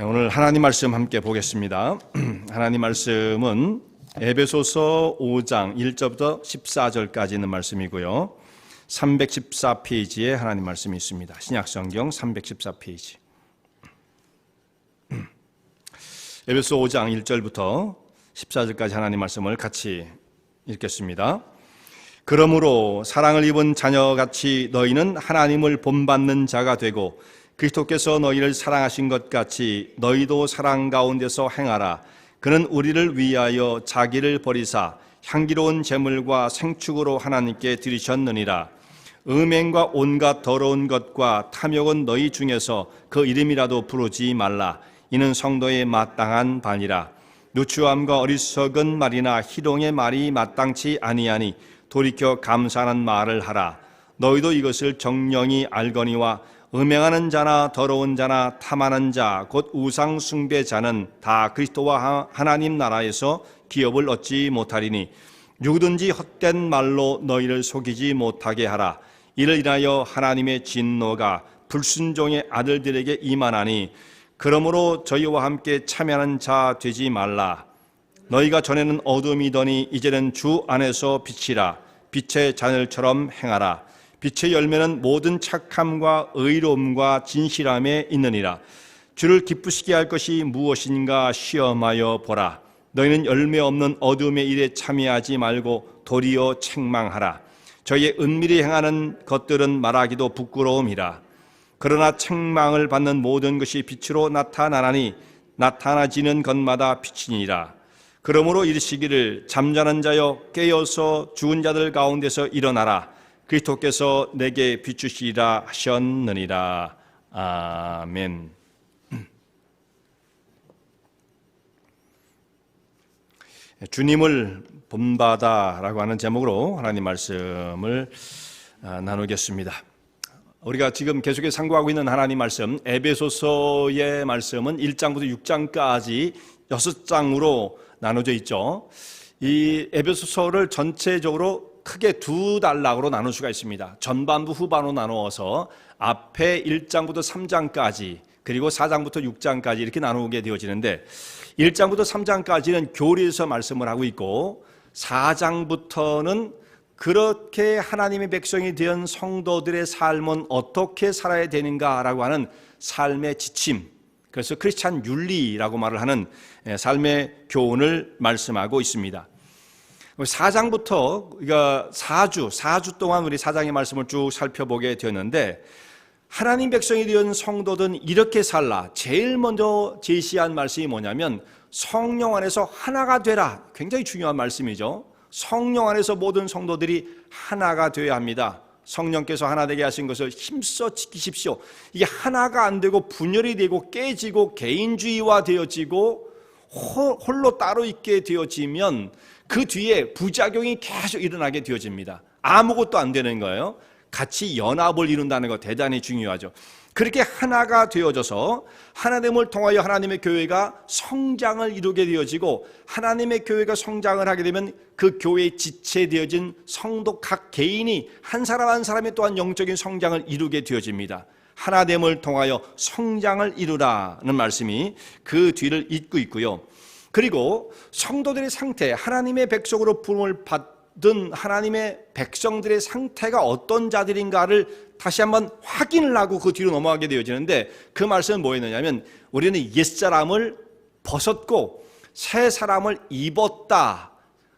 오늘 하나님 말씀 함께 보겠습니다. 하나님 말씀은 에베소서 5장 1절부터 14절까지 있는 말씀이고요. 314페이지에 하나님 말씀이 있습니다. 신약성경 314페이지. 에베소 5장 1절부터 14절까지 하나님 말씀을 같이 읽겠습니다. 그러므로 사랑을 입은 자녀같이 너희는 하나님을 본받는 자가 되고 그리스도께서 너희를 사랑하신 것 같이 너희도 사랑 가운데서 행하라. 그는 우리를 위하여 자기를 버리사 향기로운 제물과 생축으로 하나님께 드리셨느니라. 음행과 온갖 더러운 것과 탐욕은 너희 중에서 그 이름이라도 부르지 말라. 이는 성도의 마땅한 바니라. 누추함과 어리석은 말이나 희롱의 말이 마땅치 아니하니 돌이켜 감사하는 말을 하라. 너희도 이것을 정령이 알거니와 음행하는 자나 더러운 자나 탐하는 자 곧 우상 숭배자는 다 그리스도와 하나님 나라에서 기업을 얻지 못하리니 누구든지 헛된 말로 너희를 속이지 못하게 하라. 이를 인하여 하나님의 진노가 불순종의 아들들에게 임하나니 그러므로 저희와 함께 참여하는 자 되지 말라. 너희가 전에는 어둠이더니 이제는 주 안에서 빛이라. 빛의 자녀처럼 행하라. 빛의 열매는 모든 착함과 의로움과 진실함에 있느니라. 주를 기쁘시게 할 것이 무엇인가 시험하여 보라. 너희는 열매 없는 어둠의 일에 참여하지 말고 도리어 책망하라. 저희의 은밀히 행하는 것들은 말하기도 부끄러움이라. 그러나 책망을 받는 모든 것이 빛으로 나타나나니 나타나지는 것마다 빛이니라. 그러므로 이르시기를 잠자는 자여 깨어서 죽은 자들 가운데서 일어나라. 그리스도께서 내게 비추시리라 하셨느니라. 아멘. 주님을 본받아라고 하는 제목으로 하나님 말씀을 나누겠습니다. 우리가 지금 계속해서 상고하고 있는 하나님 말씀, 에베소서의 말씀은 1장부터 6장까지 6장으로 나눠져 있죠. 이 에베소서를 전체적으로 크게 두 단락으로 나눌 수가 있습니다. 전반부 후반으로 나누어서 앞에 1장부터 3장까지 그리고 4장부터 6장까지 이렇게 나누게 되어지는데 1장부터 3장까지는 교리에서 말씀을 하고 있고 4장부터는 그렇게 하나님의 백성이 된 성도들의 삶은 어떻게 살아야 되는가라고 하는 삶의 지침, 그래서 크리스찬 윤리라고 말을 하는 삶의 교훈을 말씀하고 있습니다. 4장부터 우리가 4주 동안 우리 4장의 말씀을 쭉 살펴보게 되었는데 하나님 백성이 된 성도들은 이렇게 살라. 제일 먼저 제시한 말씀이 뭐냐면 성령 안에서 하나가 되라. 굉장히 중요한 말씀이죠. 성령 안에서 모든 성도들이 하나가 되어야 합니다. 성령께서 하나 되게 하신 것을 힘써 지키십시오. 이게 하나가 안 되고 분열이 되고 깨지고 개인주의화 되어지고 홀로 따로 있게 되어지면 그 뒤에 부작용이 계속 일어나게 되어집니다. 아무것도 안 되는 거예요. 같이 연합을 이룬다는 것 대단히 중요하죠. 그렇게 하나가 되어져서 하나님을 통하여 하나님의 교회가 성장을 이루게 되어지고 하나님의 교회가 성장을 하게 되면 그 교회에 지체되어진 성도 각 개인이 한 사람 한 사람이 또한 영적인 성장을 이루게 되어집니다. 하나됨을 통하여 성장을 이루라는 말씀이 그 뒤를 잇고 있고요. 그리고 성도들의 상태, 하나님의 백성으로 부름을 받은 하나님의 백성들의 상태가 어떤 자들인가를 다시 한번 확인을 하고 그 뒤로 넘어가게 되어지는데 그 말씀은 뭐였느냐면 우리는 옛사람을 벗었고 새 사람을 입었다.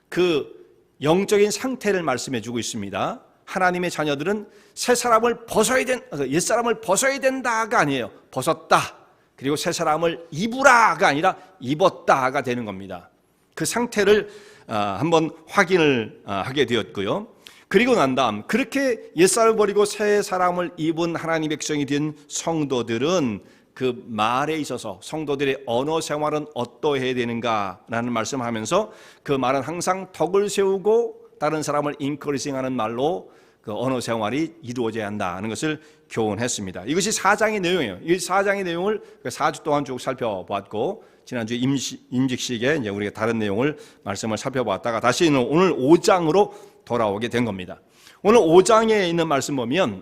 그 영적인 상태를 말씀해 주고 있습니다. 하나님의 자녀들은 새 사람을 벗어야 옛사람을 벗어야 된다가 아니에요. 벗었다. 그리고 새 사람을 입으라가 아니라 입었다가 되는 겁니다. 그 상태를 한번 확인을 하게 되었고요. 그리고 난 다음 그렇게 옛사람을 버리고 새 사람을 입은 하나님의 백성이 된 성도들은 그 말에 있어서 성도들의 언어 생활은 어떠해야 되는가라는 말씀하면서 그 말은 항상 덕을 세우고 다른 사람을 인커리징하는 말로 그 언어 생활이 이루어져야 한다는 것을 교훈했습니다. 이것이 4장의 내용이에요. 이 4장의 내용을 4주 동안 쭉 살펴봤고 지난주 임직식에 이제 우리가 다른 내용을 말씀을 살펴봤다가 다시 오늘 5장으로 돌아오게 된 겁니다. 오늘 5장에 있는 말씀 보면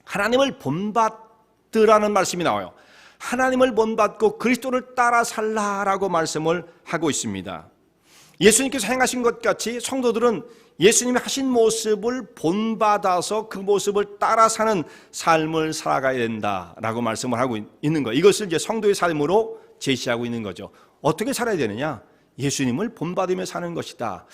하나님을 본받으라는 말씀이 나와요. 하나님을 본받고 그리스도를 따라 살라라고 말씀을 하고 있습니다. 예수님께서 행하신 것 같이 성도들은 예수님이 하신 모습을 본받아서 그 모습을 따라 사는 삶을 살아가야 된다라고 말씀을 하고 있는 거예요. 이것을 이제 성도의 삶으로 제시하고 있는 거죠. 어떻게 살아야 되느냐? 예수님을 본받으며 사는 것이다.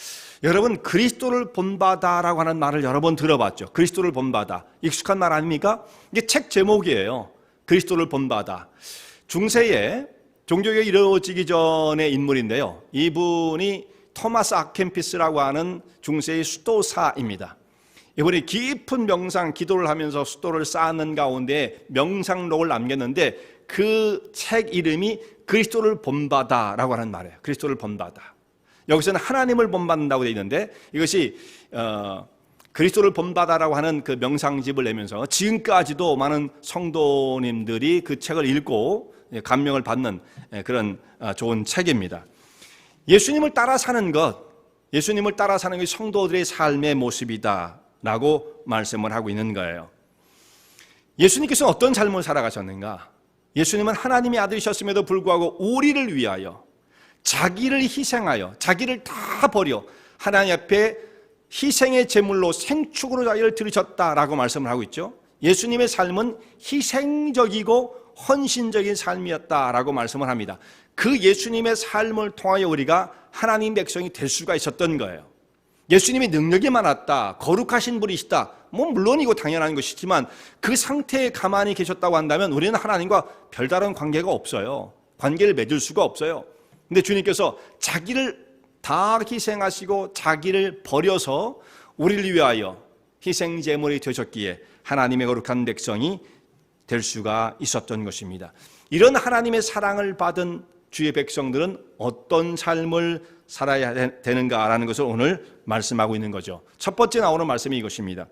여러분, 그리스도를 본받아라고 하는 말을 여러 번 들어봤죠. 그리스도를 본받아. 익숙한 말 아닙니까? 이게 책 제목이에요. 그리스도를 본받아. 중세에 종교개혁이 이루어지기 전의 인물인데요. 이분이 토마스 아켄피스라고 하는 중세의 수도사입니다. 이분이 깊은 명상, 기도를 하면서 수도를 쌓는 가운데 명상록을 남겼는데 그 책 이름이 그리스도를 본받아라고 하는 말이에요. 그리스도를 본받아. 여기서는 하나님을 본받는다고 되어 있는데 이것이 그리스도를 본받아라고 하는 그 명상집을 내면서 지금까지도 많은 성도님들이 그 책을 읽고 감명을 받는 그런 좋은 책입니다. 예수님을 따라 사는 것, 예수님을 따라 사는 것이 성도들의 삶의 모습이다라고 말씀을 하고 있는 거예요. 예수님께서는 어떤 삶을 살아가셨는가? 예수님은 하나님의 아들이셨음에도 불구하고 우리를 위하여 자기를 희생하여 자기를 다 버려 하나님 앞에 희생의 제물로 생축으로 자기를 들으셨다라고 말씀을 하고 있죠. 예수님의 삶은 희생적이고 헌신적인 삶이었다라고 말씀을 합니다. 그 예수님의 삶을 통하여 우리가 하나님 백성이 될 수가 있었던 거예요. 예수님이 능력이 많았다, 거룩하신 분이시다, 물론이고 당연한 것이지만 그 상태에 가만히 계셨다고 한다면 우리는 하나님과 별다른 관계가 없어요. 관계를 맺을 수가 없어요. 근데 주님께서 자기를 다 희생하시고 자기를 버려서 우리를 위하여 희생제물이 되셨기에 하나님의 거룩한 백성이 될 수가 있었던 것입니다. 이런 하나님의 사랑을 받은 주의 백성들은 어떤 삶을 살아야 되는가라는 것을 오늘 말씀하고 있는 거죠. 첫 번째 나오는 말씀이 이것입니다.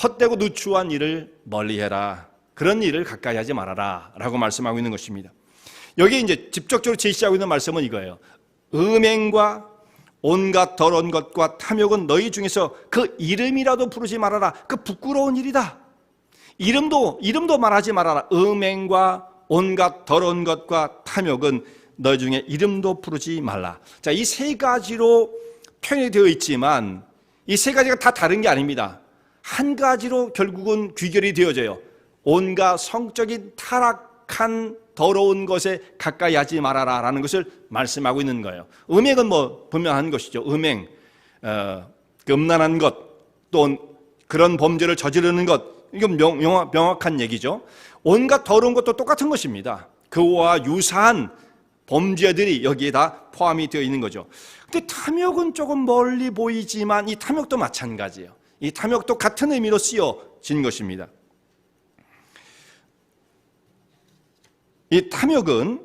헛되고 누추한 일을 멀리해라. 그런 일을 가까이 하지 말아라 라고 말씀하고 있는 것입니다. 여기 이제 직접적으로 제시하고 있는 말씀은 이거예요. 음행과 온갖 더러운 것과 탐욕은 너희 중에서 그 이름이라도 부르지 말아라. 그 부끄러운 일이다. 이름도 말하지 말아라. 음행과 온갖 더러운 것과 탐욕은 너희 중에 이름도 부르지 말라. 자, 이 세 가지로 표현이 되어 있지만 이 세 가지가 다 다른 게 아닙니다. 한 가지로 결국은 귀결이 되어져요. 온갖 성적인 타락한 더러운 것에 가까이 하지 말아라 라는 것을 말씀하고 있는 거예요. 음행은 분명한 것이죠. 음행, 음란한 것, 또 그런 범죄를 저지르는 것, 이건 명확한 얘기죠. 온갖 더러운 것도 똑같은 것입니다. 그와 유사한 범죄들이 여기에 다 포함이 되어 있는 거죠. 근데 탐욕은 조금 멀리 보이지만 이 탐욕도 마찬가지예요. 이 탐욕도 같은 의미로 쓰여진 것입니다. 이 탐욕은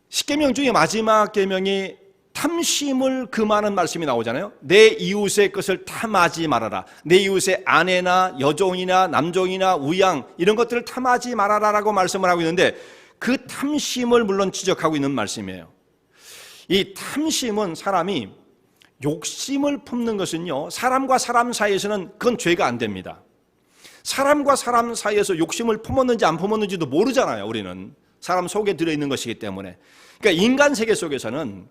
십계명 중에 마지막 계명이 탐심을 금하는 말씀이 나오잖아요. 내 이웃의 것을 탐하지 말아라. 내 이웃의 아내나 여종이나 남종이나 우양 이런 것들을 탐하지 말아라라고 말씀을 하고 있는데 그 탐심을 물론 지적하고 있는 말씀이에요. 이 탐심은 사람이 욕심을 품는 것은요, 사람과 사람 사이에서는 그건 죄가 안 됩니다. 사람과 사람 사이에서 욕심을 품었는지 안 품었는지도 모르잖아요. 우리는 사람 속에 들어있는 것이기 때문에. 그러니까 인간 세계 속에서는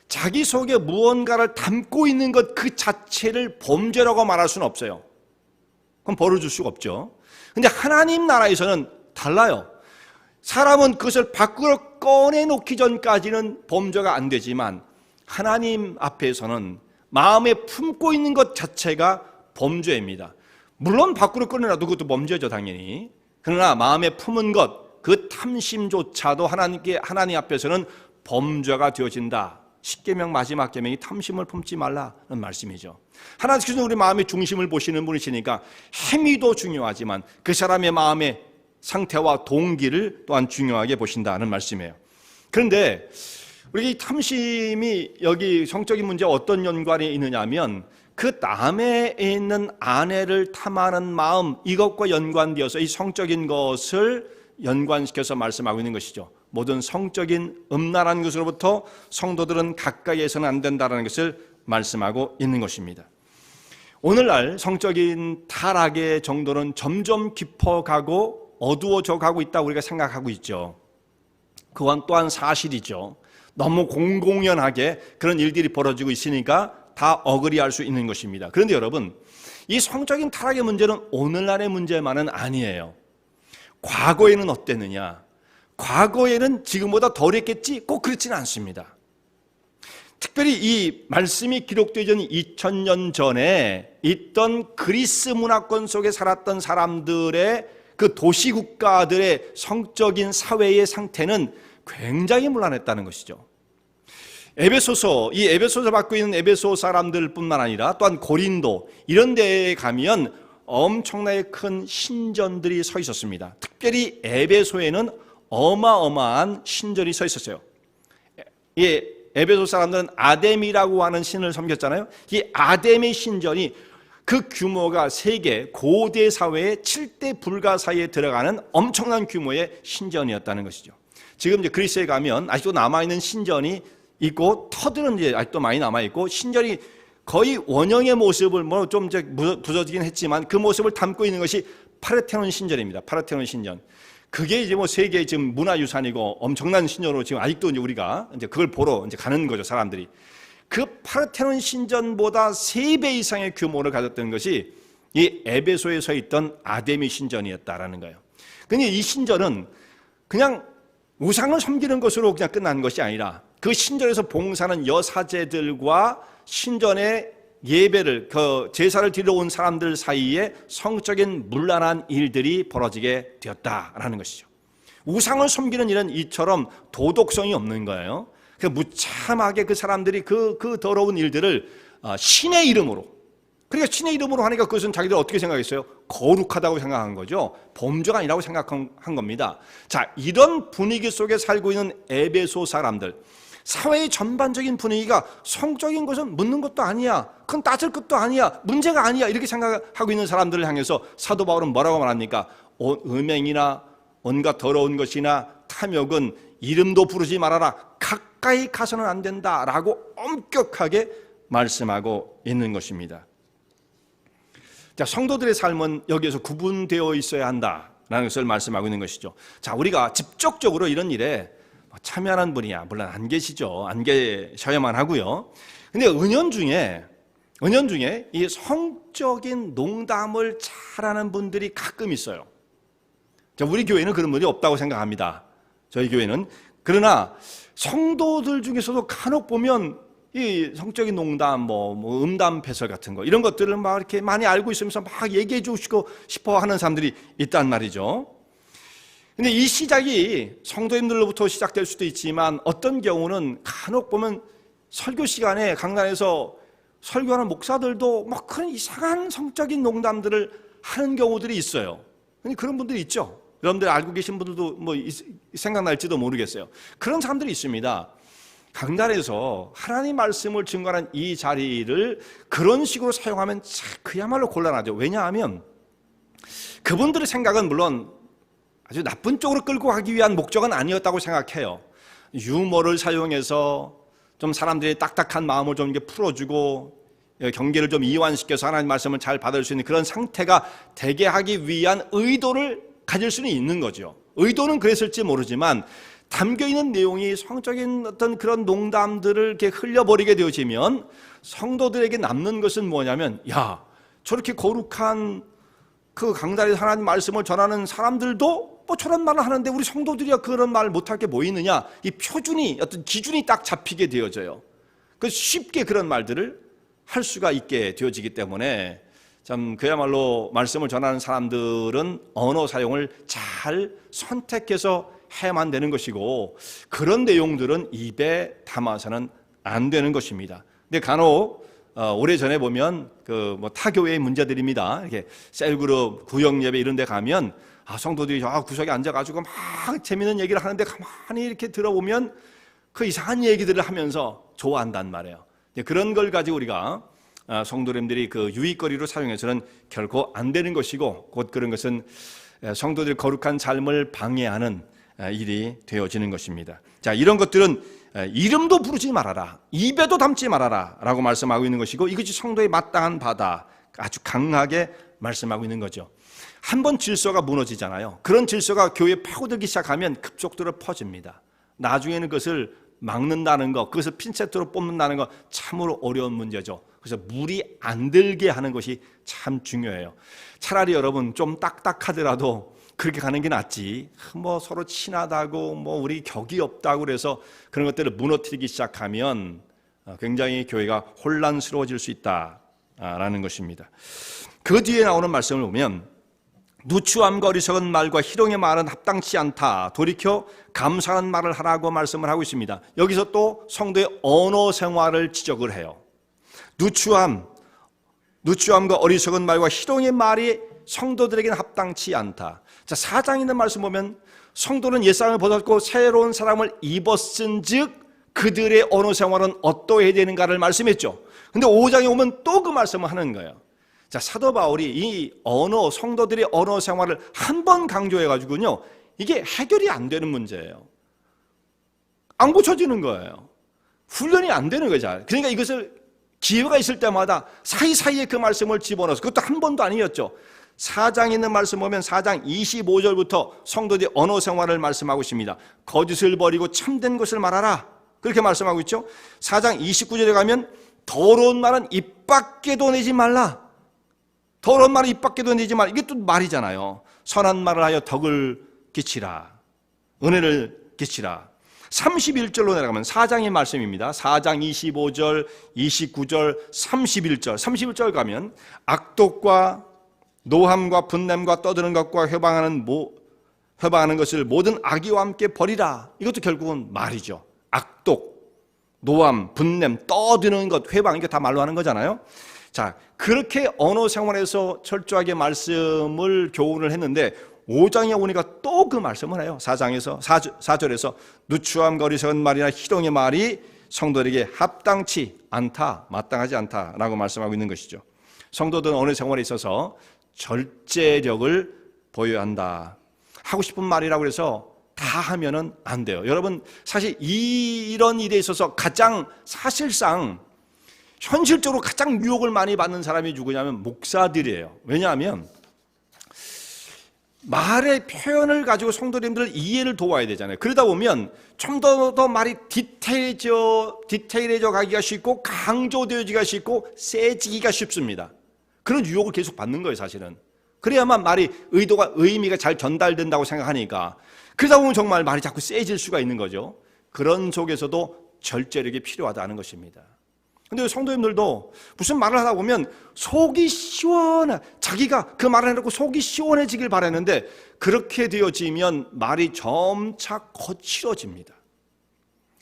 자기 속에 무언가를 담고 있는 것 그 자체를 범죄라고 말할 수는 없어요. 그럼 벌을 줄 수가 없죠. 근데 하나님 나라에서는 달라요. 사람은 그것을 밖으로 꺼내놓기 전까지는 범죄가 안 되지만 하나님 앞에서는 마음에 품고 있는 것 자체가 범죄입니다. 물론 밖으로 꺼내놔도 그것도 범죄죠, 당연히. 그러나 마음에 품은 것, 그 탐심조차도 하나님 앞에서는 범죄가 되어진다. 십계명 마지막 계명이 탐심을 품지 말라는 말씀이죠. 하나님께서는 우리 마음의 중심을 보시는 분이시니까 행위도 중요하지만 그 사람의 마음의 상태와 동기를 또한 중요하게 보신다는 말씀이에요. 그런데 우리 이 탐심이 여기 성적인 문제와 어떤 연관이 있느냐 하면 그 남에 있는 아내를 탐하는 마음, 이것과 연관되어서 이 성적인 것을 연관시켜서 말씀하고 있는 것이죠. 모든 성적인 음란한 것으로부터 성도들은 가까이 해서는 안 된다는 것을 말씀하고 있는 것입니다. 오늘날 성적인 타락의 정도는 점점 깊어가고 어두워져 가고 있다고 우리가 생각하고 있죠. 그건 또한 사실이죠. 너무 공공연하게 그런 일들이 벌어지고 있으니까 다 어그리할 수 있는 것입니다. 그런데 여러분, 이 성적인 타락의 문제는 오늘날의 문제만은 아니에요. 과거에는 어땠느냐? 과거에는 지금보다 덜했겠지? 꼭 그렇지는 않습니다. 특별히 이 말씀이 기록되던 2000년 전에 있던 그리스 문화권 속에 살았던 사람들의 그 도시국가들의 성적인 사회의 상태는 굉장히 문란했다는 것이죠. 이 에베소서 받고 있는 에베소 사람들뿐만 아니라 또한 고린도 이런 데에 가면 엄청나게 큰 신전들이 서 있었습니다. 특별히 에베소에는 어마어마한 신전이 서 있었어요. 이 에베소 사람들은 아뎀이라고 하는 신을 섬겼잖아요. 이 아뎀의 신전이 그 규모가 세계 고대 사회의 7대 불가 사이에 들어가는 엄청난 규모의 신전이었다는 것이죠. 지금 이제 그리스에 가면 아직도 남아있는 신전이 있고 터들은 이제 아직도 많이 남아있고 신전이 거의 원형의 모습을 뭐 좀 이제 부서지긴 했지만 그 모습을 담고 있는 것이 파르테논 신전입니다. 파르테논 신전. 그게 이제 뭐 세계 지금 문화유산이고 엄청난 신전으로 지금 아직도 이제 우리가 이제 그걸 보러 이제 가는 거죠, 사람들이. 그 파르테논 신전보다 3배 이상의 규모를 가졌던 것이 이 에베소에 서 있던 아데미 신전이었다라는 거예요. 근데 이 신전은 그냥 우상을 섬기는 것으로 그냥 끝난 것이 아니라 그 신전에서 봉사하는 여사제들과 신전의 예배를 그 제사를 드리러 온 사람들 사이에 성적인 문란한 일들이 벌어지게 되었다라는 것이죠. 우상을 섬기는 일은 이처럼 도덕성이 없는 거예요. 그 무참하게 그 사람들이 그 더러운 일들을 신의 이름으로, 그러니까 신의 이름으로 하니까 그것은 자기들 어떻게 생각했어요? 거룩하다고 생각한 거죠. 범죄가 아니라고 생각한 겁니다. 자, 이런 분위기 속에 살고 있는 에베소 사람들, 사회의 전반적인 분위기가 성적인 것은 묻는 것도 아니야, 그건 따질 것도 아니야, 문제가 아니야, 이렇게 생각하고 있는 사람들을 향해서 사도 바울은 뭐라고 말합니까? 음행이나 온갖 더러운 것이나 탐욕은 이름도 부르지 말아라, 가까이 가서는 안 된다라고 엄격하게 말씀하고 있는 것입니다. 자, 성도들의 삶은 여기에서 구분되어 있어야 한다라는 것을 말씀하고 있는 것이죠. 자, 우리가 직접적으로 이런 일에 참여하는 분이야 물론 안 계시죠. 안 계셔야만 하고요. 근데 은연중에 이 성적인 농담을 잘하는 분들이 가끔 있어요. 자, 우리 교회는 그런 분이 없다고 생각합니다. 저희 교회는. 그러나 성도들 중에서도 간혹 보면 이 성적인 농담, 뭐 음담 패설 같은 거 이런 것들을 막 이렇게 많이 알고 있으면서 막 얘기해 주시고 싶어 하는 사람들이 있단 말이죠. 근데 이 시작이 성도님들로부터 시작될 수도 있지만 어떤 경우는 간혹 보면 설교 시간에 강단에서 설교하는 목사들도 막 그런 이상한 성적인 농담들을 하는 경우들이 있어요. 그런 분들이 있죠. 여러분들 알고 계신 분들도 뭐 생각날지도 모르겠어요. 그런 사람들이 있습니다. 강단에서 하나님 말씀을 증거하는 이 자리를 그런 식으로 사용하면 그야말로 곤란하죠. 왜냐하면 그분들의 생각은 물론 아주 나쁜 쪽으로 끌고 가기 위한 목적은 아니었다고 생각해요. 유머를 사용해서 좀 사람들의 딱딱한 마음을 좀 이렇게 풀어주고 경계를 좀 이완시켜서 하나님 말씀을 잘 받을 수 있는 그런 상태가 되게 하기 위한 의도를 가질 수는 있는 거죠. 의도는 그랬을지 모르지만 담겨있는 내용이 성적인 어떤 그런 농담들을 이렇게 흘려버리게 되어지면 성도들에게 남는 것은 뭐냐면, 야, 저렇게 거룩한 그 강단에서 하나님 말씀을 전하는 사람들도 뭐 저런 말을 하는데 우리 성도들이야 그런 말 못할 게 뭐 있느냐, 이 표준이 어떤 기준이 딱 잡히게 되어져요. 그래서 쉽게 그런 말들을 할 수가 있게 되어지기 때문에 참 그야말로 말씀을 전하는 사람들은 언어 사용을 잘 선택해서 해야만 되는 것이고 그런 내용들은 입에 담아서는 안 되는 것입니다. 근데 간혹 오래전에 보면 그 뭐 타교회의 문제들입니다. 이렇게 셀그룹, 구역 예배 이런 데 가면 성도들이 저 구석에 앉아가지고 막 재밌는 얘기를 하는데 가만히 이렇게 들어보면 그 이상한 얘기들을 하면서 좋아한단 말이에요. 그런 걸 가지고 우리가 성도님들이 그 유익거리로 사용해서는 결코 안 되는 것이고 곧 그런 것은 성도들의 거룩한 삶을 방해하는 일이 되어지는 것입니다. 자, 이런 것들은 이름도 부르지 말아라, 입에도 담지 말아라 라고 말씀하고 있는 것이고 이것이 성도의 마땅한 바다, 아주 강하게 말씀하고 있는 거죠. 한번 질서가 무너지잖아요. 그런 질서가 교회에 파고들기 시작하면 급속도로 퍼집니다. 나중에는 그것을 막는다는 것, 그것을 핀셋으로 뽑는다는 것 참으로 어려운 문제죠. 그래서 물이 안 들게 하는 것이 참 중요해요. 차라리 여러분 좀 딱딱하더라도 그렇게 가는 게 낫지. 뭐 서로 친하다고 뭐 우리 격이 없다고 그래서 그런 것들을 무너뜨리기 시작하면 굉장히 교회가 혼란스러워질 수 있다라는 것입니다. 그 뒤에 나오는 말씀을 보면 누추함과 어리석은 말과 희롱의 말은 합당치 않다. 돌이켜 감사하는 말을 하라고 말씀을 하고 있습니다. 여기서 또 성도의 언어 생활을 지적을 해요. 누추함과 어리석은 말과 희롱의 말이 성도들에게는 합당치 않다. 자, 4장에 있는 말씀 보면 성도는 옛사람을 벗었고 새로운 사람을 입었은 즉 그들의 언어 생활은 어떠해야 되는가를 말씀했죠. 근데 5장에 오면 또 그 말씀을 하는 거예요. 자, 사도 바울이 이 언어, 성도들의 언어 생활을 한 번 강조해가지고요, 이게 해결이 안 되는 문제예요. 안 고쳐지는 거예요. 훈련이 안 되는 거죠. 그러니까 이것을 기회가 있을 때마다 사이사이에 그 말씀을 집어넣어서, 그것도 한 번도 아니었죠. 4장에 있는 말씀 보면 4장 25절부터 성도들의 언어 생활을 말씀하고 있습니다. 거짓을 버리고 참된 것을 말하라. 그렇게 말씀하고 있죠. 4장 29절에 가면 더러운 말은 입 밖에도 내지 말라. 더러운 말은 입 밖에도 내지 말라. 이게 또 말이잖아요. 선한 말을 하여 덕을 끼치라. 은혜를 끼치라. 31절로 내려가면 4장의 말씀입니다. 4장 25절, 29절, 31절. 31절 가면 악독과 노함과 분냄과 떠드는 것과 회방하는 것을 모든 악의와 함께 버리라. 이것도 결국은 말이죠. 악독, 노함, 분냄, 떠드는 것, 회방, 이게 다 말로 하는 거잖아요. 자, 그렇게 언어 생활에서 철저하게 말씀을 교훈을 했는데 5장에 오니까 또 그 말씀을 해요. 4절에서 누추함과 어리석은 말이나 희롱의 말이 성도들에게 합당치 않다, 마땅하지 않다라고 말씀하고 있는 것이죠. 성도들은 언어 생활에 있어서 절제력을 보여야 한다. 하고 싶은 말이라고 해서 다 하면은 안 돼요. 여러분, 사실 이런 일에 있어서 가장 사실상 현실적으로 가장 유혹을 많이 받는 사람이 누구냐면 목사들이에요. 왜냐하면 말의 표현을 가지고 성도님들 이해를 도와야 되잖아요. 그러다 보면 좀 더 말이 디테일해져 가기가 쉽고 강조되어지기가 쉽고 세지기가 쉽습니다. 그런 유혹을 계속 받는 거예요, 사실은. 그래야만 말이 의미가 잘 전달된다고 생각하니까. 그러다 보면 정말 말이 자꾸 세질 수가 있는 거죠. 그런 속에서도 절제력이 필요하다는 것입니다. 근데 성도님들도 무슨 말을 하다 보면 속이 자기가 그 말을 해놓고 속이 시원해지길 바라는데 그렇게 되어지면 말이 점차 거칠어집니다.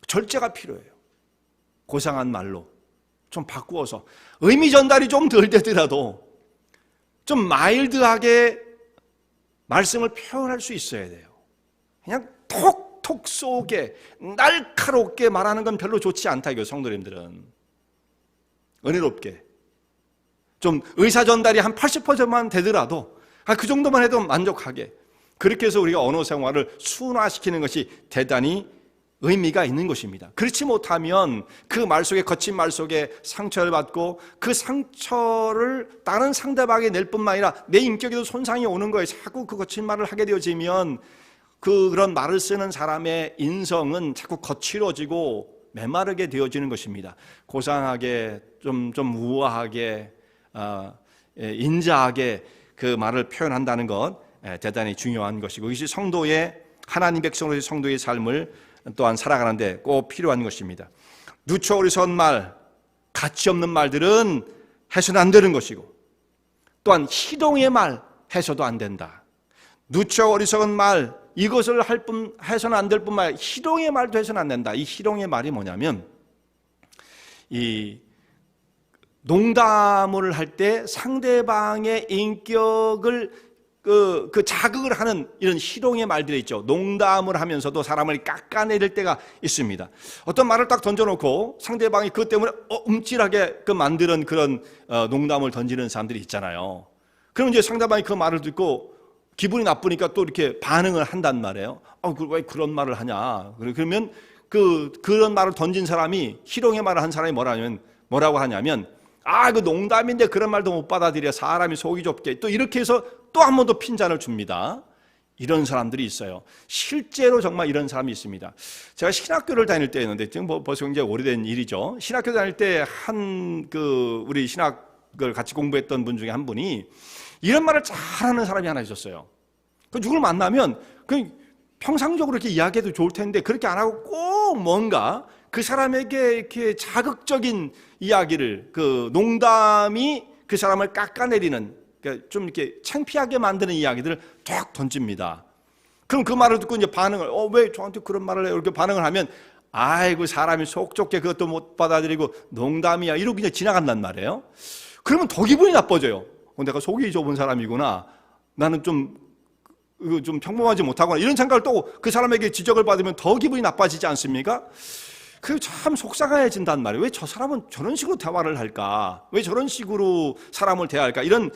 절제가 필요해요. 고상한 말로 좀 바꾸어서 의미 전달이 좀 덜 되더라도 좀 마일드하게 말씀을 표현할 수 있어야 돼요. 그냥 톡톡 쏘게 날카롭게 말하는 건 별로 좋지 않다, 이거 성도님들은. 은혜롭게 좀 의사 전달이 한 80%만 되더라도 그 정도만 해도 만족하게, 그렇게 해서 우리가 언어 생활을 순화시키는 것이 대단히 의미가 있는 것입니다. 그렇지 못하면 그 말 속에, 거친 말 속에 상처를 받고 그 상처를 다른 상대방에게 낼 뿐만 아니라 내 인격에도 손상이 오는 거예요. 자꾸 그 거친 말을 하게 되어지면 그런 말을 쓰는 사람의 인성은 자꾸 거칠어지고 메마르게 되어지는 것입니다. 고상하게, 좀 우아하게, 인자하게 그 말을 표현한다는 것 대단히 중요한 것이고, 이것이 성도의, 하나님 백성으로서의 성도의 삶을 또한 살아가는데 꼭 필요한 것입니다. 누추 어리석은 말, 가치 없는 말들은 해서는 안 되는 것이고, 또한 희롱의 말 해서도 안 된다. 누추 어리석은 말, 이것을 해서는 안 될 뿐만 아니라 희롱의 말도 해서는 안 된다. 이 희롱의 말이 뭐냐면, 이 농담을 할 때 상대방의 인격을 자극을 하는 이런 희롱의 말들이 있죠. 농담을 하면서도 사람을 깎아내릴 때가 있습니다. 어떤 말을 딱 던져놓고 상대방이 그것 때문에 움찔하게 만드는 그런 농담을 던지는 사람들이 있잖아요. 그럼 이제 상대방이 그 말을 듣고 기분이 나쁘니까 또 이렇게 반응을 한단 말이에요. 왜 그런 말을 하냐. 그러면 그런 말을 던진 사람이, 희롱의 말을 한 사람이 뭐라고 하냐면, 그 농담인데 그런 말도 못 받아들여 사람이 속이 좁게 또 이렇게 해서 또 한 번 더 핀잔을 줍니다. 이런 사람들이 있어요. 실제로 정말 이런 사람이 있습니다. 제가 신학교를 다닐 때였는데 지금 벌써 굉장히 오래된 일이죠. 신학교 다닐 때 우리 신학을 같이 공부했던 분 중에 한 분이 이런 말을 잘하는 사람이 하나 있었어요. 그 누굴 만나면 평상적으로 이렇게 이야기해도 좋을 텐데 그렇게 안 하고 꼭 뭔가 그 사람에게 이렇게 자극적인 이야기를, 농담이 그 사람을 깎아내리는, 그러니까 좀 이렇게 창피하게 만드는 이야기들을 쫙 던집니다. 그럼 그 말을 듣고 이제 반응을, 왜 저한테 그런 말을 해요? 이렇게 반응을 하면, 아이고, 사람이 속 좁게 그것도 못 받아들이고 농담이야. 이러고 그냥 지나간단 말이에요. 그러면 더 기분이 나빠져요. 내가 속이 좁은 사람이구나. 나는 좀 평범하지 못하거나 이런 생각을 또 그 사람에게 지적을 받으면 더 기분이 나빠지지 않습니까? 그게 참 속상해진단 말이에요. 왜 저 사람은 저런 식으로 대화를 할까? 왜 저런 식으로 사람을 대할까? 이런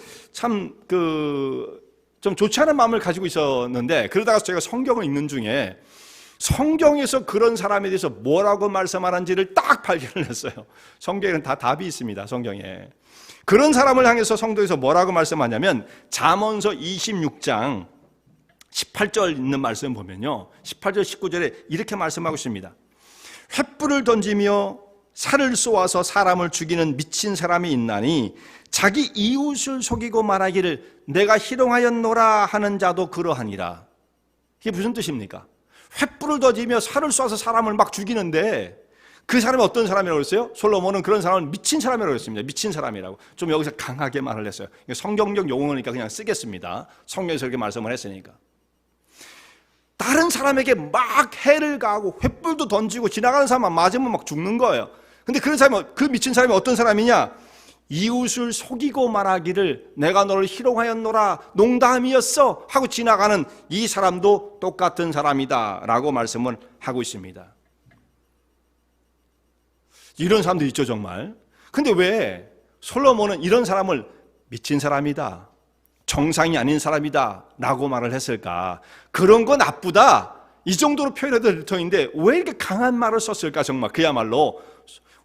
좀 좋지 않은 마음을 가지고 있었는데, 그러다가 제가 성경을 읽는 중에 성경에서 그런 사람에 대해서 뭐라고 말씀하는지를 딱 발견을 했어요. 성경에는 다 답이 있습니다. 성경에. 그런 사람을 향해서 성도에서 뭐라고 말씀하냐면 잠언서 26장 18절 있는 말씀 보면요, 18절 19절에 이렇게 말씀하고 있습니다. 횃불을 던지며 살을 쏘아서 사람을 죽이는 미친 사람이 있나니 자기 이웃을 속이고 말하기를 내가 희롱하였노라 하는 자도 그러하니라. 이게 무슨 뜻입니까? 횃불을 던지며 살을 쏘아서 사람을 막 죽이는데 그 사람이 어떤 사람이라고 했어요? 솔로몬은 그런 사람을 미친 사람이라고 했습니다. 미친 사람이라고. 좀 여기서 강하게 말을 했어요. 성경적 용어니까 그냥 쓰겠습니다. 성경에서 이렇게 말씀을 했으니까. 다른 사람에게 막 해를 가하고 횃불도 던지고 지나가는 사람만 맞으면 막 죽는 거예요. 근데 그런 사람이, 그 미친 사람이 어떤 사람이냐? 이웃을 속이고 말하기를 내가 너를 희롱하였노라, 농담이었어 하고 지나가는 이 사람도 똑같은 사람이다 라고 말씀을 하고 있습니다. 이런 사람도 있죠, 정말. 근데 왜 솔로몬은 이런 사람을 미친 사람이다, 정상이 아닌 사람이다 라고 말을 했을까? 그런 거 나쁘다, 이 정도로 표현해도 될 터인데 왜 이렇게 강한 말을 썼을까? 정말 그야말로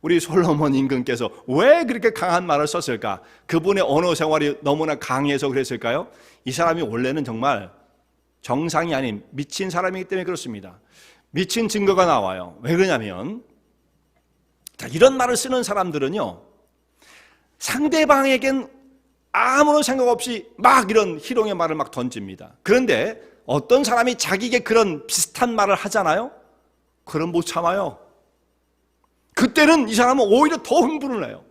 우리 솔로몬 임금께서 왜 그렇게 강한 말을 썼을까? 그분의 언어 생활이 너무나 강해서 그랬을까요? 이 사람이 원래는 정말 정상이 아닌 미친 사람이기 때문에 그렇습니다. 미친 증거가 나와요. 왜 그러냐면, 이런 말을 쓰는 사람들은요, 상대방에겐 아무런 생각 없이 막 이런 희롱의 말을 막 던집니다. 그런데 어떤 사람이 자기에게 그런 비슷한 말을 하잖아요? 그럼 못 참아요. 그때는 이 사람은 오히려 더 흥분을 해요.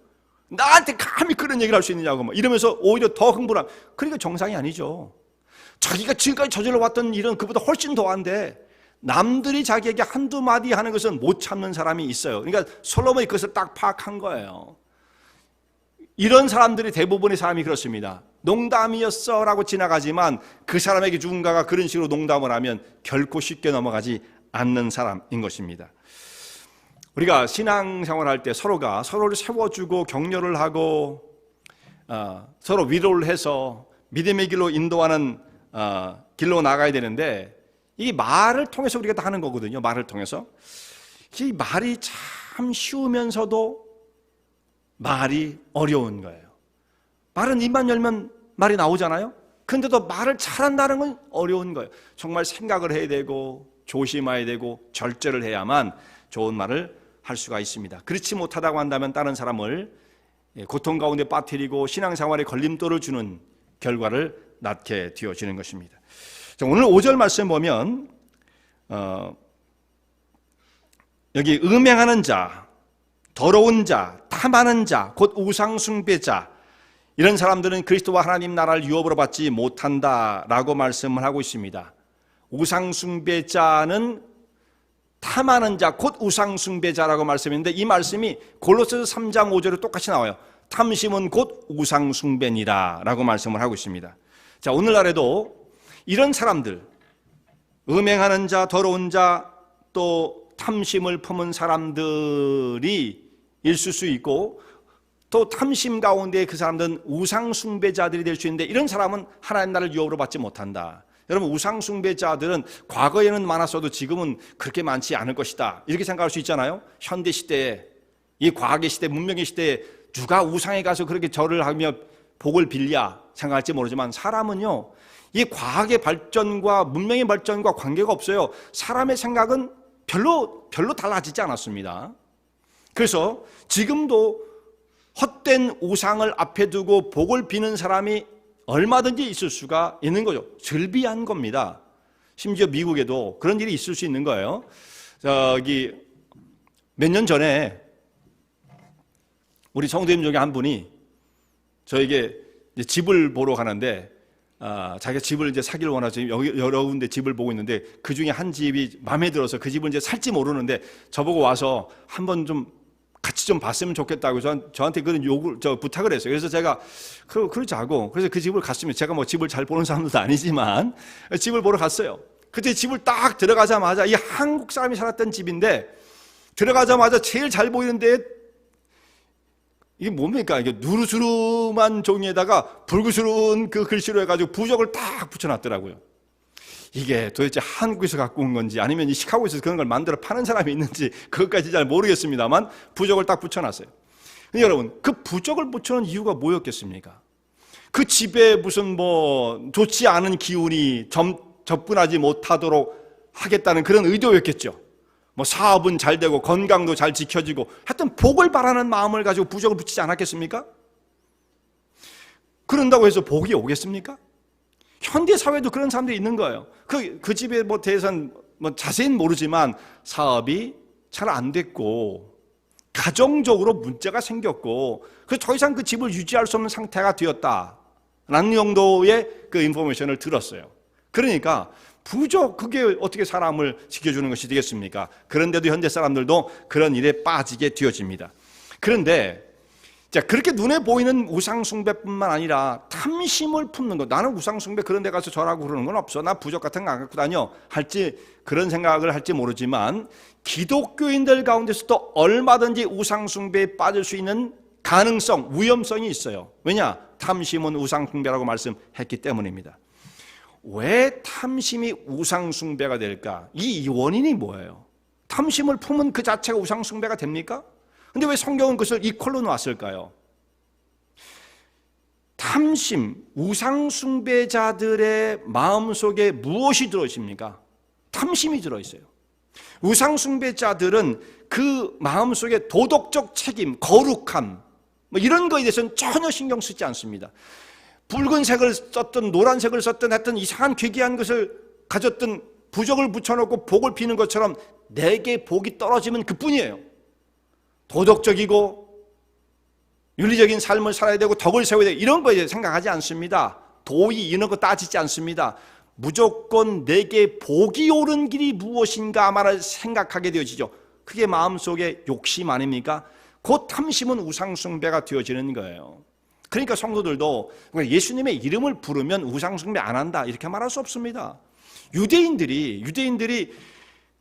나한테 감히 그런 얘기를 할 수 있느냐고 막 이러면서 오히려 더 흥분하고. 그러니까 정상이 아니죠. 자기가 지금까지 저질러 왔던 일은 그보다 훨씬 더한데 남들이 자기에게 한두 마디 하는 것은 못 참는 사람이 있어요. 그러니까 솔로몬이 그것을 딱 파악한 거예요. 이런 사람들이 대부분의 사람이 그렇습니다. 농담이었어 라고 지나가지만 그 사람에게 누군가가 그런 식으로 농담을 하면 결코 쉽게 넘어가지 않는 사람인 것입니다. 우리가 신앙생활 할 때 서로가 서로를 세워주고 격려를 하고 서로 위로를 해서 믿음의 길로 인도하는 길로 나가야 되는데, 이 말을 통해서 우리가 다 하는 거거든요. 말을 통해서. 이 말이 참 쉬우면서도 말이 어려운 거예요. 말은 입만 열면 말이 나오잖아요. 근데도 말을 잘한다는 건 어려운 거예요. 정말 생각을 해야 되고 조심해야 되고 절제를 해야만 좋은 말을 할 수가 있습니다. 그렇지 못하다고 한다면 다른 사람을 고통 가운데 빠뜨리고 신앙생활에 걸림돌을 주는 결과를 낳게 되어지는 것입니다. 오늘 5절 말씀 보면 여기 음행하는 자, 더러운 자, 탐하는 자, 곧 우상숭배자, 이런 사람들은 그리스도와 하나님 나라를 유업으로 받지 못한다라고 말씀을 하고 있습니다. 우상숭배자는 탐하는 자, 곧 우상숭배자라고 말씀했는데 이 말씀이 골로새서 3장 5절에 똑같이 나와요. 탐심은 곧 우상숭배니라 라고 말씀을 하고 있습니다. 자, 오늘날에도 이런 사람들, 음행하는 자, 더러운 자, 또 탐심을 품은 사람들이 있을 수 있고, 또 탐심 가운데 그 사람들은 우상숭배자들이 될 수 있는데, 이런 사람은 하나님 나라를 유업으로 받지 못한다. 여러분, 우상숭배자들은 과거에는 많았어도 지금은 그렇게 많지 않을 것이다, 이렇게 생각할 수 있잖아요. 현대시대에, 이 과학의 시대, 문명의 시대에 누가 우상에 가서 그렇게 절을 하며 복을 빌랴 생각할지 모르지만 사람은요, 이 과학의 발전과 문명의 발전과 관계가 없어요. 사람의 생각은 별로 달라지지 않았습니다. 그래서 지금도 헛된 우상을 앞에 두고 복을 비는 사람이 얼마든지 있을 수가 있는 거죠. 즐비한 겁니다. 심지어 미국에도 그런 일이 있을 수 있는 거예요. 몇 년 전에 우리 성도님 중에 한 분이 저에게 집을 보러 가는데 자기가 집을 이제 사기를 원하죠. 여러 군데 집을 보고 있는데 그 중에 한 집이 마음에 들어서 그 집을 이제 살지 모르는데 저보고 와서 한번 좀 같이 좀 봤으면 좋겠다고 저한테 그런 부탁을 했어요. 그래서 제가 그러자고 그래서 그 집을 갔으면 제가 뭐 집을 잘 보는 사람도 아니지만 집을 보러 갔어요. 그때 집을 딱 들어가자마자 이 한국 사람이 살았던 집인데 들어가자마자 제일 잘 보이는데 이게 뭡니까? 이게 누르스름한 종이에다가 붉으스러운 그 글씨로 해가지고 부적을 딱 붙여놨더라고요. 이게 도대체 한국에서 갖고 온 건지 아니면 이 시카고에서 그런 걸 만들어 파는 사람이 있는지 그것까지 잘 모르겠습니다만 부적을 딱 붙여놨어요. 근데 여러분, 그 부적을 붙여놓은 이유가 뭐였겠습니까? 그 집에 무슨 좋지 않은 기운이 접근하지 못하도록 하겠다는 그런 의도였겠죠. 사업은 잘 되고 건강도 잘 지켜지고 하여튼 복을 바라는 마음을 가지고 부적을 붙이지 않았겠습니까? 그런다고 해서 복이 오겠습니까? 현대 사회도 그런 사람들이 있는 거예요. 그 집에 대해서는 자세히는 모르지만 사업이 잘 안 됐고 가정적으로 문제가 생겼고 그래서 더 이상 그 집을 유지할 수 없는 상태가 되었다라는 정도의 그 인포메이션을 들었어요. 그러니까 부적 그게 어떻게 사람을 지켜주는 것이 되겠습니까? 그런데도 현대 사람들도 그런 일에 빠지게 되어집니다. 그런데 그렇게 눈에 보이는 우상숭배뿐만 아니라 탐심을 품는 것. 나는 우상숭배 그런 데 가서 절하고 그러는 건 없어. 나 부적 같은 거 안 갖고 다녀. 그런 생각을 할지 모르지만 기독교인들 가운데서도 얼마든지 우상숭배에 빠질 수 있는 가능성, 위험성이 있어요. 왜냐? 탐심은 우상숭배라고 말씀했기 때문입니다. 왜 탐심이 우상숭배가 될까? 이 원인이 뭐예요? 탐심을 품은 그 자체가 우상숭배가 됩니까? 근데 왜 성경은 그것을 이퀄로 놨을까요? 탐심, 우상숭배자들의 마음속에 무엇이 들어있습니까? 탐심이 들어있어요. 우상숭배자들은 그 마음속에 도덕적 책임, 거룩함 이런 거에 대해서는 전혀 신경 쓰지 않습니다. 붉은색을 썼든 노란색을 썼든 하여튼 이상한 괴기한 것을 가졌든 부적을 붙여놓고 복을 비는 것처럼 내게 복이 떨어지면 그뿐이에요. 도덕적이고 윤리적인 삶을 살아야 되고 덕을 세워야 되고 이런 거에 생각하지 않습니다. 도의 이런 거 따지지 않습니다. 무조건 내게 복이 오른 길이 무엇인가만을 생각하게 되어지죠. 그게 마음속에 욕심 아닙니까? 그 탐심은 우상숭배가 되어지는 거예요. 그러니까 성도들도 예수님의 이름을 부르면 우상숭배 안 한다 이렇게 말할 수 없습니다. 유대인들이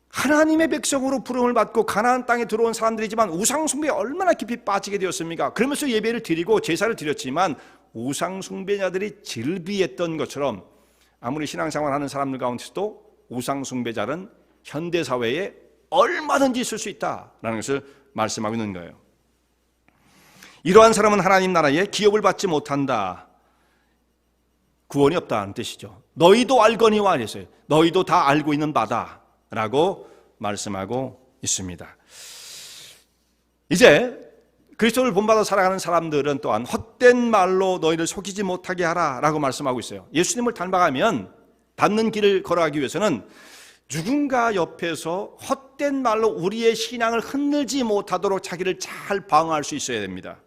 하나님의 백성으로 부름을 받고 가나안 땅에 들어온 사람들이지만 우상숭배에 얼마나 깊이 빠지게 되었습니까? 그러면서 예배를 드리고 제사를 드렸지만 우상숭배자들이 즐비했던 것처럼 아무리 신앙생활하는 사람들 가운데서도 우상숭배자는 현대사회에 얼마든지 있을 수 있다라는 것을 말씀하고 있는 거예요. 이러한 사람은 하나님 나라에 기업을 받지 못한다. 구원이 없다는 뜻이죠. 너희도 알거니와 이랬어요. 너희도 다 알고 있는 바다 라고 말씀하고 있습니다. 이제 그리스도를 본받아 살아가는 사람들은 또한 헛된 말로 너희를 속이지 못하게 하라 라고 말씀하고 있어요. 예수님을 닮아가면 닿는 길을 걸어가기 위해서는 누군가 옆에서 헛된 말로 우리의 신앙을 흔들지 못하도록 자기를 잘 방어할 수 있어야 됩니다.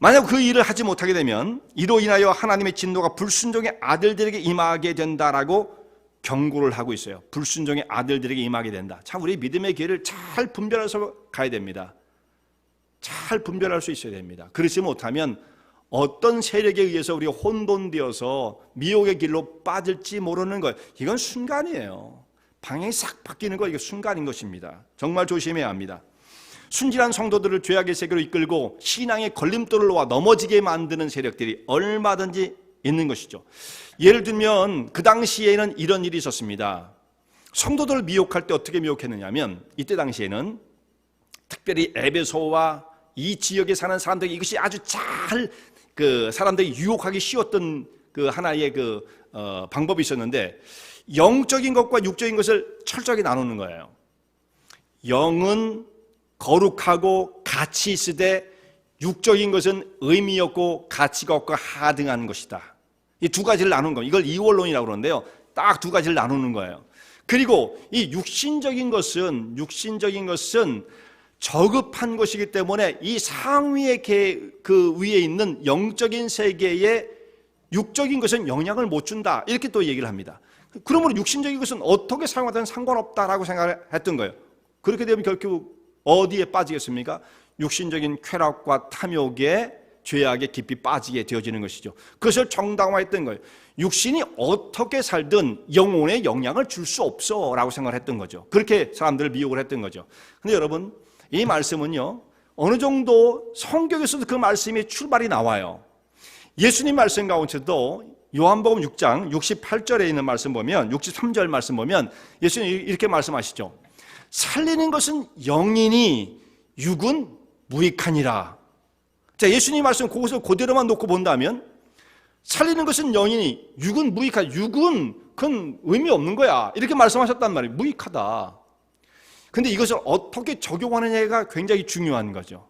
만약 그 일을 하지 못하게 되면 이로 인하여 하나님의 진노가 불순종의 아들들에게 임하게 된다라고 경고를 하고 있어요. 불순종의 아들들에게 임하게 된다. 참 우리 믿음의 길을 잘 분별해서 가야 됩니다. 잘 분별할 수 있어야 됩니다. 그렇지 못하면 어떤 세력에 의해서 우리가 혼돈되어서 미혹의 길로 빠질지 모르는 것, 이건 순간이에요. 방향이 싹 바뀌는 거, 이게 순간인 것입니다. 정말 조심해야 합니다. 순진한 성도들을 죄악의 세계로 이끌고 신앙의 걸림돌을 놓아 넘어지게 만드는 세력들이 얼마든지 있는 것이죠. 예를 들면 그 당시에는 이런 일이 있었습니다. 성도들을 미혹할 때 어떻게 미혹했느냐면 이때 당시에는 특별히 에베소와 이 지역에 사는 사람들에게 이것이 아주 잘 사람들이 유혹하기 쉬웠던 하나의 방법이 있었는데, 영적인 것과 육적인 것을 철저하게 나누는 거예요. 영은 거룩하고 가치 있으되 육적인 것은 의미 없고 가치가 없고 하등한 것이다. 이 두 가지를 나누는 거예요. 이걸 이원론이라고 그러는데요. 딱 두 가지를 나누는 거예요. 그리고 이 육신적인 것은 저급한 것이기 때문에 이 상위의 그 위에 있는 영적인 세계에 육적인 것은 영향을 못 준다. 이렇게 또 얘기를 합니다. 그러므로 육신적인 것은 어떻게 사용하든 상관없다라고 생각을 했던 거예요. 그렇게 되면 결국 어디에 빠지겠습니까? 육신적인 쾌락과 탐욕에, 죄악에 깊이 빠지게 되어지는 것이죠. 그것을 정당화했던 거예요. 육신이 어떻게 살든 영혼에 영향을 줄 수 없어 라고 생각을 했던 거죠. 그렇게 사람들을 미혹을 했던 거죠. 근데 여러분, 이 말씀은요, 어느 정도 성경에서도 그 말씀이 출발이 나와요. 예수님 말씀 가운데도 요한복음 6장 68절에 있는 말씀 보면, 63절 말씀 보면 예수님 이렇게 말씀하시죠. 살리는 것은 영이니 육은 무익하니라. 자, 예수님 말씀 그것을 그대로만 놓고 본다면, 살리는 것은 영이니 육은 무익하다. 육은 그건 의미 없는 거야. 이렇게 말씀하셨단 말이에요. 무익하다. 근데 이것을 어떻게 적용하느냐가 굉장히 중요한 거죠.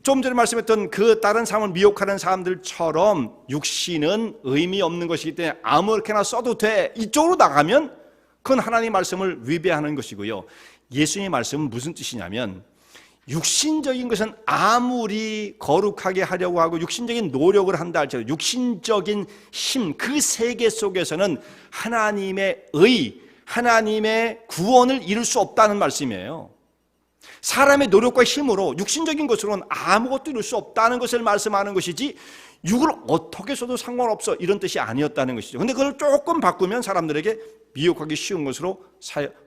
좀 전에 말씀했던 그 다른 사람을 미혹하는 사람들처럼 육신은 의미 없는 것이기 때문에 아무렇게나 써도 돼. 이쪽으로 나가면 그건 하나님의 말씀을 위배하는 것이고요. 예수님의 말씀은 무슨 뜻이냐면, 육신적인 것은 아무리 거룩하게 하려고 하고 육신적인 노력을 한다 할지라도 육신적인 힘, 그 세계 속에서는 하나님의 하나님의 구원을 이룰 수 없다는 말씀이에요. 사람의 노력과 힘으로 육신적인 것으로는 아무것도 이룰 수 없다는 것을 말씀하는 것이지, 육을 어떻게 써도 상관없어 이런 뜻이 아니었다는 것이죠. 그런데 그걸 조금 바꾸면 사람들에게 미혹하기 쉬운 것으로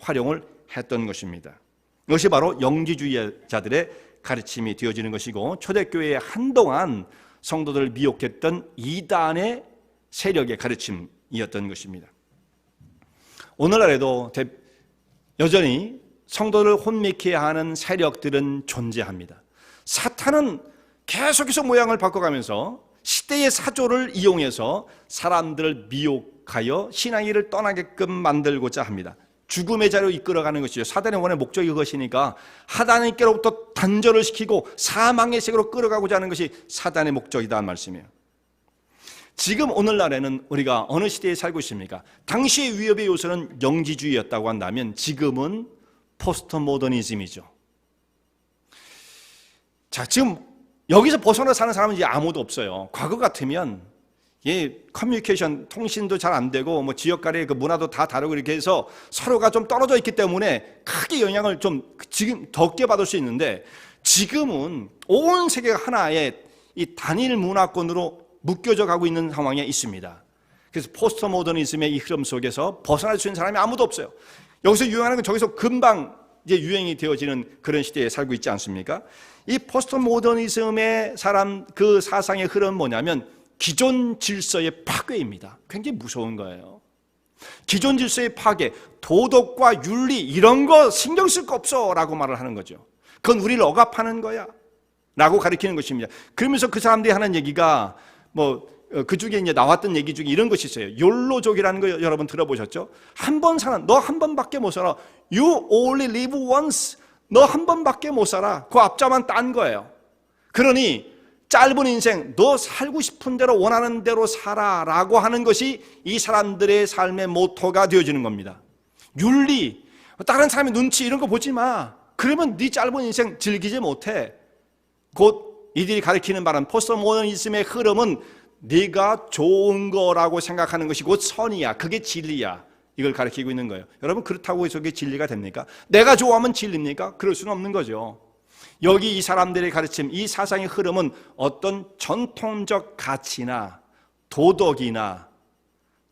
활용을 했던 것입니다. 이것이 바로 영지주의자들의 가르침이 되어지는 것이고, 초대교회에 한동안 성도들을 미혹했던 이단의 세력의 가르침이었던 것입니다. 오늘날에도 여전히 성도를 혼미케 하는 세력들은 존재합니다. 사탄은 계속해서 모양을 바꿔가면서 시대의 사조를 이용해서 사람들을 미혹하여 신앙의를 떠나게끔 만들고자 합니다. 죽음의 자리로 이끌어가는 것이죠. 사단의 원의 목적이 그것이니까 하나님께로부터 단절을 시키고 사망의 세계로 끌어가고자 하는 것이 사단의 목적이다는 말씀이에요. 지금 오늘날에는 우리가 어느 시대에 살고 있습니까? 당시의 위협의 요소는 영지주의였다고 한다면 지금은 포스트 모더니즘이죠. 자, 지금 여기서 벗어나 사는 사람은 이제 아무도 없어요. 과거 같으면 커뮤니케이션, 통신도 잘 안 되고 뭐 지역 간의 그 문화도 다 다르고 이렇게 해서 서로가 좀 떨어져 있기 때문에 크게 영향을 좀 지금 덕게 받을 수 있는데, 지금은 온 세계가 하나의 이 단일 문화권으로 묶여져 가고 있는 상황에 있습니다. 그래서 포스트 모더니즘의 이 흐름 속에서 벗어날 수 있는 사람이 아무도 없어요. 여기서 유행하는 건 저기서 금방 이제 유행이 되어지는 그런 시대에 살고 있지 않습니까? 이 포스트 모더니즘의 그 사상의 흐름은 뭐냐면 기존 질서의 파괴입니다. 굉장히 무서운 거예요. 기존 질서의 파괴, 도덕과 윤리 이런 거 신경 쓸 거 없어 라고 말을 하는 거죠. 그건 우리를 억압하는 거야 라고 가르치는 것입니다. 그러면서 그 사람들이 하는 얘기가 그 중에 이제 나왔던 얘기 중에 이런 것이 있어요. 욜로족이라는 거 여러분 들어보셨죠? 한 번 살아. 너 한 번밖에 못 살아. You only live once. 너 한 번밖에 못 살아. 그 앞자만 딴 거예요. 그러니 짧은 인생, 너 살고 싶은 대로 원하는 대로 살아라고 하는 것이 이 사람들의 삶의 모토가 되어지는 겁니다. 윤리, 다른 사람의 눈치 이런 거 보지 마. 그러면 네 짧은 인생 즐기지 못해. 곧 이들이 가리키는 바는 포스트 모더니즘의 흐름은 네가 좋은 거라고 생각하는 것이 곧 선이야. 그게 진리야. 이걸 가리키고 있는 거예요. 여러분, 그렇다고 해서 그게 진리가 됩니까? 내가 좋아하면 진리입니까? 그럴 수는 없는 거죠. 여기 이 사람들의 가르침, 이 사상의 흐름은 어떤 전통적 가치나 도덕이나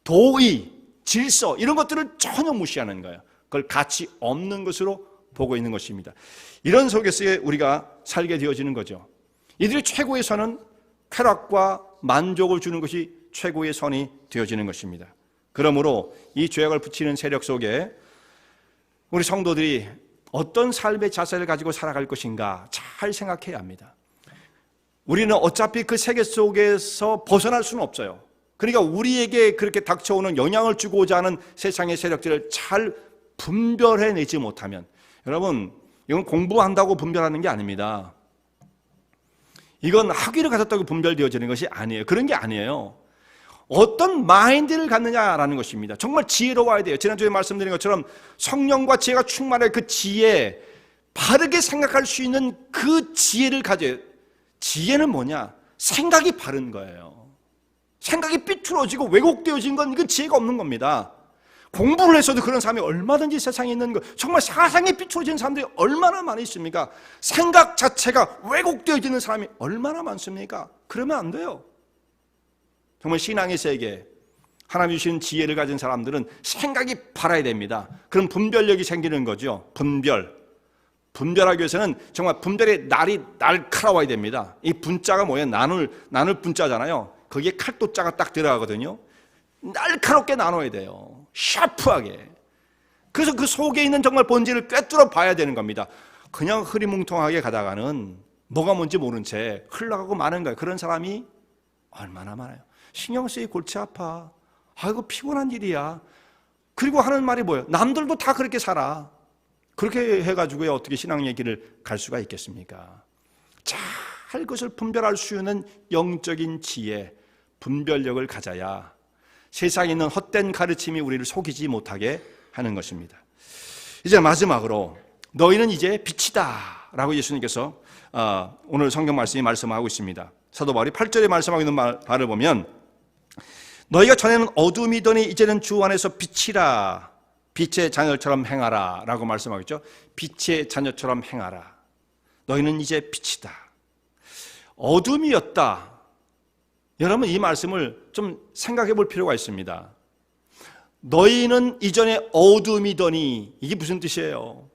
도의, 질서 이런 것들을 전혀 무시하는 거예요. 그걸 가치 없는 것으로 보고 있는 것입니다. 이런 속에서 우리가 살게 되어지는 거죠. 이들의 최고의 선은 쾌락과 만족을 주는 것이 최고의 선이 되어지는 것입니다. 그러므로 이 죄악을 붙이는 세력 속에 우리 성도들이 어떤 삶의 자세를 가지고 살아갈 것인가 잘 생각해야 합니다. 우리는 어차피 그 세계 속에서 벗어날 수는 없어요. 그러니까 우리에게 그렇게 닥쳐오는 영향을 주고자 하는 세상의 세력들을 잘 분별해내지 못하면, 여러분, 이건 공부한다고 분별하는 게 아닙니다. 이건 학위를 가졌다고 분별되어지는 것이 아니에요. 그런 게 아니에요. 어떤 마인드를 갖느냐라는 것입니다. 정말 지혜로워야 돼요. 지난주에 말씀드린 것처럼 성령과 지혜가 충만해 그 지혜, 바르게 생각할 수 있는 그 지혜를 가져요. 지혜는 뭐냐? 생각이 바른 거예요. 생각이 삐뚤어지고 왜곡되어진 건 이건 지혜가 없는 겁니다. 공부를 해서도 그런 사람이 얼마든지 세상에 있는 거, 정말 사상이 삐뚤어진 사람들이 얼마나 많이 있습니까? 생각 자체가 왜곡되어지는 사람이 얼마나 많습니까? 그러면 안 돼요. 정말 신앙의 세계, 하나님 주신 지혜를 가진 사람들은 생각이 바라야 됩니다. 그럼 분별력이 생기는 거죠. 분별하기 위해서는 정말 분별의 날이 날카로워야 됩니다. 이 분자가 뭐예요? 나눌 분자잖아요. 거기에 칼도자가 딱 들어가거든요. 날카롭게 나눠야 돼요. 샤프하게. 그래서 그 속에 있는 정말 본질을 꿰뚫어 봐야 되는 겁니다. 그냥 흐리뭉텅하게 가다가는 뭐가 뭔지 모른 채 흘러가고 마는 거예요. 그런 사람이 얼마나 많아요. 신경 쓰이 골치 아파. 아이고 피곤한 일이야. 그리고 하는 말이 뭐예요? 남들도 다 그렇게 살아. 그렇게 해가지고 어떻게 신앙의 길을 갈 수가 있겠습니까? 잘 그것을 분별할 수 있는 영적인 지혜, 분별력을 가져야 세상에 있는 헛된 가르침이 우리를 속이지 못하게 하는 것입니다. 이제 마지막으로 너희는 이제 빛이다 라고 예수님께서 오늘 성경 말씀이 말씀하고 있습니다. 사도 바울이 8절에 말씀하고 있는 말을 보면 너희가 전에는 어둠이더니 이제는 주 안에서 빛이라, 빛의 자녀처럼 행하라 라고 말씀하고 있죠. 빛의 자녀처럼 행하라. 너희는 이제 빛이다. 어둠이었다. 여러분 이 말씀을 좀 생각해 볼 필요가 있습니다. 너희는 이전에 어둠이더니, 이게 무슨 뜻이에요?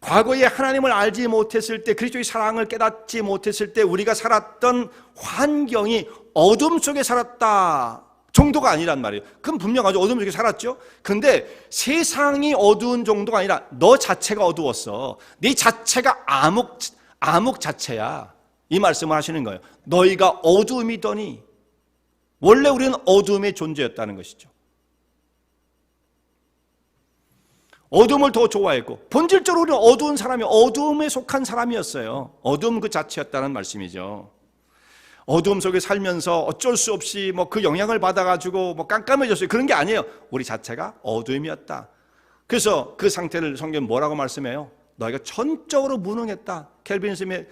과거에 하나님을 알지 못했을 때, 그리스도의 사랑을 깨닫지 못했을 때 우리가 살았던 환경이 어둠 속에 살았다 정도가 아니란 말이에요. 그럼 분명하죠. 어둠 속에 살았죠. 근데 세상이 어두운 정도가 아니라 너 자체가 어두웠어. 네 자체가 암흑 자체야. 이 말씀을 하시는 거예요. 너희가 어둠이더니, 원래 우리는 어둠의 존재였다는 것이죠. 어둠을 더 좋아했고 본질적으로 우리는 어두운 사람이, 어둠에 속한 사람이었어요. 어둠 그 자체였다는 말씀이죠. 어둠 속에 살면서 어쩔 수 없이 그 영향을 받아가지고 깜깜해졌어요. 그런 게 아니에요. 우리 자체가 어둠이었다. 그래서 그 상태를 성경은 뭐라고 말씀해요? 너희가 전적으로 무능했다. 켈빈스의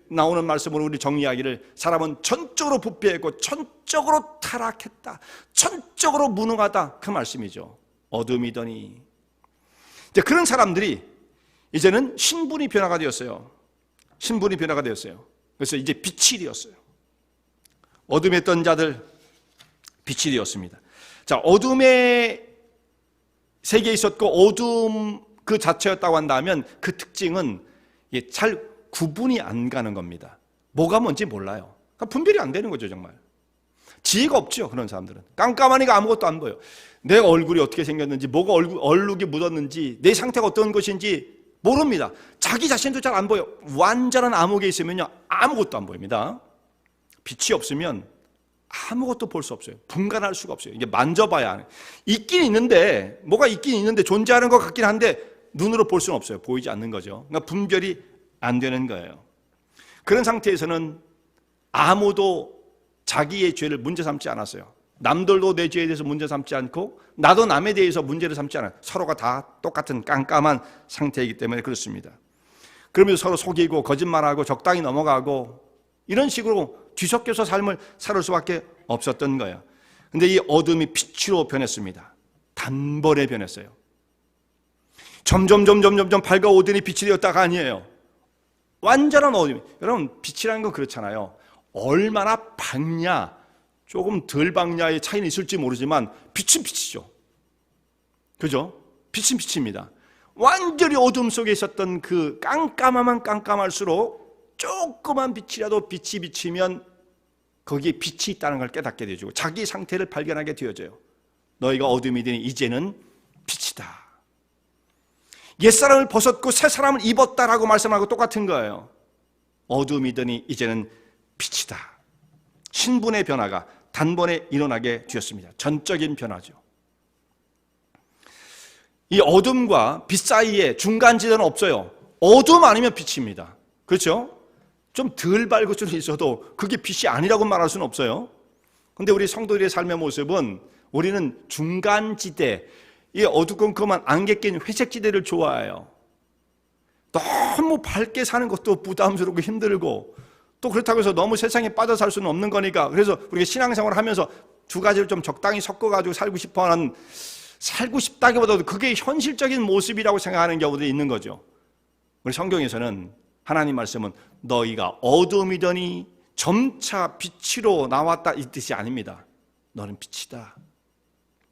나오는 말씀으로 우리 정리하기를, 사람은 전적으로 부패했고 전적으로 타락했다. 전적으로 무능하다. 그 말씀이죠. 어둠이더니. 이제 그런 사람들이 이제는 신분이 변화가 되었어요. 신분이 변화가 되었어요. 그래서 이제 빛이 되었어요. 어둠에 있던 자들 빛이 되었습니다. 자, 어둠의 세계에 있었고 어둠 그 자체였다고 한다면 그 특징은 잘 구분이 안 가는 겁니다. 뭐가 뭔지 몰라요. 그러니까 분별이 안 되는 거죠, 정말. 지혜가 없죠, 그런 사람들은. 깜깜하니까 아무것도 안 보여. 내 얼굴이 어떻게 생겼는지, 뭐가 얼룩이 묻었는지, 내 상태가 어떤 것인지 모릅니다. 자기 자신도 잘 안 보여. 완전한 암흑에 있으면요, 아무것도 안 보입니다. 빛이 없으면 아무것도 볼 수 없어요. 분간할 수가 없어요. 이게 만져봐야 하는. 있긴 있는데, 뭐가 있긴 있는데 존재하는 것 같긴 한데 눈으로 볼 수는 없어요. 보이지 않는 거죠. 그러니까 분별이 안 되는 거예요. 그런 상태에서는 아무도 자기의 죄를 문제 삼지 않았어요. 남들도 내 죄에 대해서 문제 삼지 않고 나도 남에 대해서 문제를 삼지 않아요. 서로가 다 똑같은 깜깜한 상태이기 때문에 그렇습니다. 그러면서 서로 속이고 거짓말하고 적당히 넘어가고 이런 식으로 뒤섞여서 삶을 살 수밖에 없었던 거예요. 근데 이 어둠이 빛으로 변했습니다. 단번에 변했어요. 점점 밝아오더니 빛이 되었다가 아니에요. 완전한 어둠. 여러분, 빛이라는 건 그렇잖아요. 얼마나 밝냐, 조금 덜 밝냐의 차이는 있을지 모르지만 빛은 빛이죠. 그죠? 빛은 빛입니다. 완전히 어둠 속에 있었던 그 깜깜하면 깜깜할수록 조그만 빛이라도 빛이 비치면 거기에 빛이 있다는 걸 깨닫게 되어지고 자기 상태를 발견하게 되어져요. 너희가 어둠이 되니 이제는 빛이다. 옛사람을 벗었고 새 사람을 입었다라고 말씀하고 똑같은 거예요. 어둠이더니 이제는 빛이다. 신분의 변화가 단번에 일어나게 되었습니다. 전적인 변화죠. 이 어둠과 빛 사이에 중간지대는 없어요. 어둠 아니면 빛입니다. 그렇죠? 좀 덜 밝을 수는 있어도 그게 빛이 아니라고 말할 수는 없어요. 그런데 우리 성도들의 삶의 모습은 우리는 중간지대, 이 어두컴컴한 안개 낀 회색지대를 좋아해요. 너무 밝게 사는 것도 부담스럽고 힘들고, 또 그렇다고 해서 너무 세상에 빠져 살 수는 없는 거니까, 그래서 우리가 신앙생활을 하면서 두 가지를 좀 적당히 섞어가지고 살고 싶어하는, 살고 싶다기보다도 그게 현실적인 모습이라고 생각하는 경우도 있는 거죠. 우리 성경에서는 하나님 말씀은 너희가 어둠이더니 점차 빛으로 나왔다 이 뜻이 아닙니다. 너는 빛이다.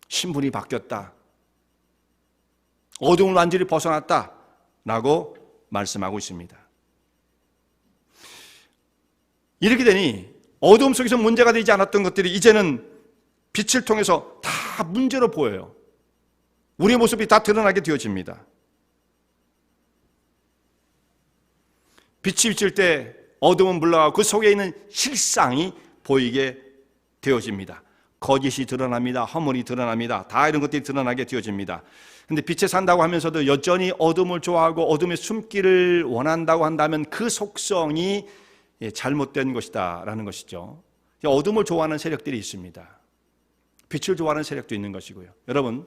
신분이 바뀌었다. 어둠을 완전히 벗어났다 라고 말씀하고 있습니다. 이렇게 되니 어둠 속에서 문제가 되지 않았던 것들이 이제는 빛을 통해서 다 문제로 보여요. 우리의 모습이 다 드러나게 되어집니다. 빛이 비칠 때 어둠은 물러가고 그 속에 있는 실상이 보이게 되어집니다. 거짓이 드러납니다. 허물이 드러납니다. 다 이런 것들이 드러나게 되어집니다. 그런데 빛에 산다고 하면서도 여전히 어둠을 좋아하고 어둠에 숨기를 원한다고 한다면 그 속성이 잘못된 것이다 라는 것이죠. 어둠을 좋아하는 세력들이 있습니다. 빛을 좋아하는 세력도 있는 것이고요. 여러분,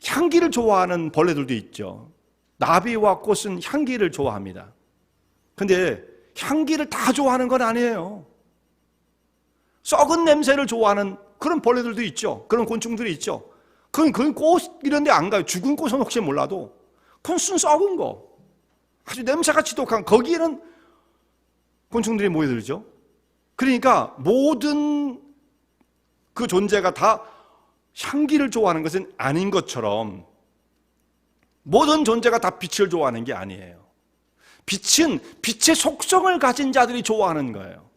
향기를 좋아하는 벌레들도 있죠. 나비와 꽃은 향기를 좋아합니다. 그런데 향기를 다 좋아하는 건 아니에요. 썩은 냄새를 좋아하는 그런 벌레들도 있죠. 그런 곤충들이 있죠. 그건 꽃 이런 데 안 가요. 죽은 꽃은 혹시 몰라도 그건 순 썩은 거, 아주 냄새가 지독한 거기에는 곤충들이 모여들죠. 그러니까 모든 그 존재가 다 향기를 좋아하는 것은 아닌 것처럼 모든 존재가 다 빛을 좋아하는 게 아니에요. 빛은 빛의 속성을 가진 자들이 좋아하는 거예요.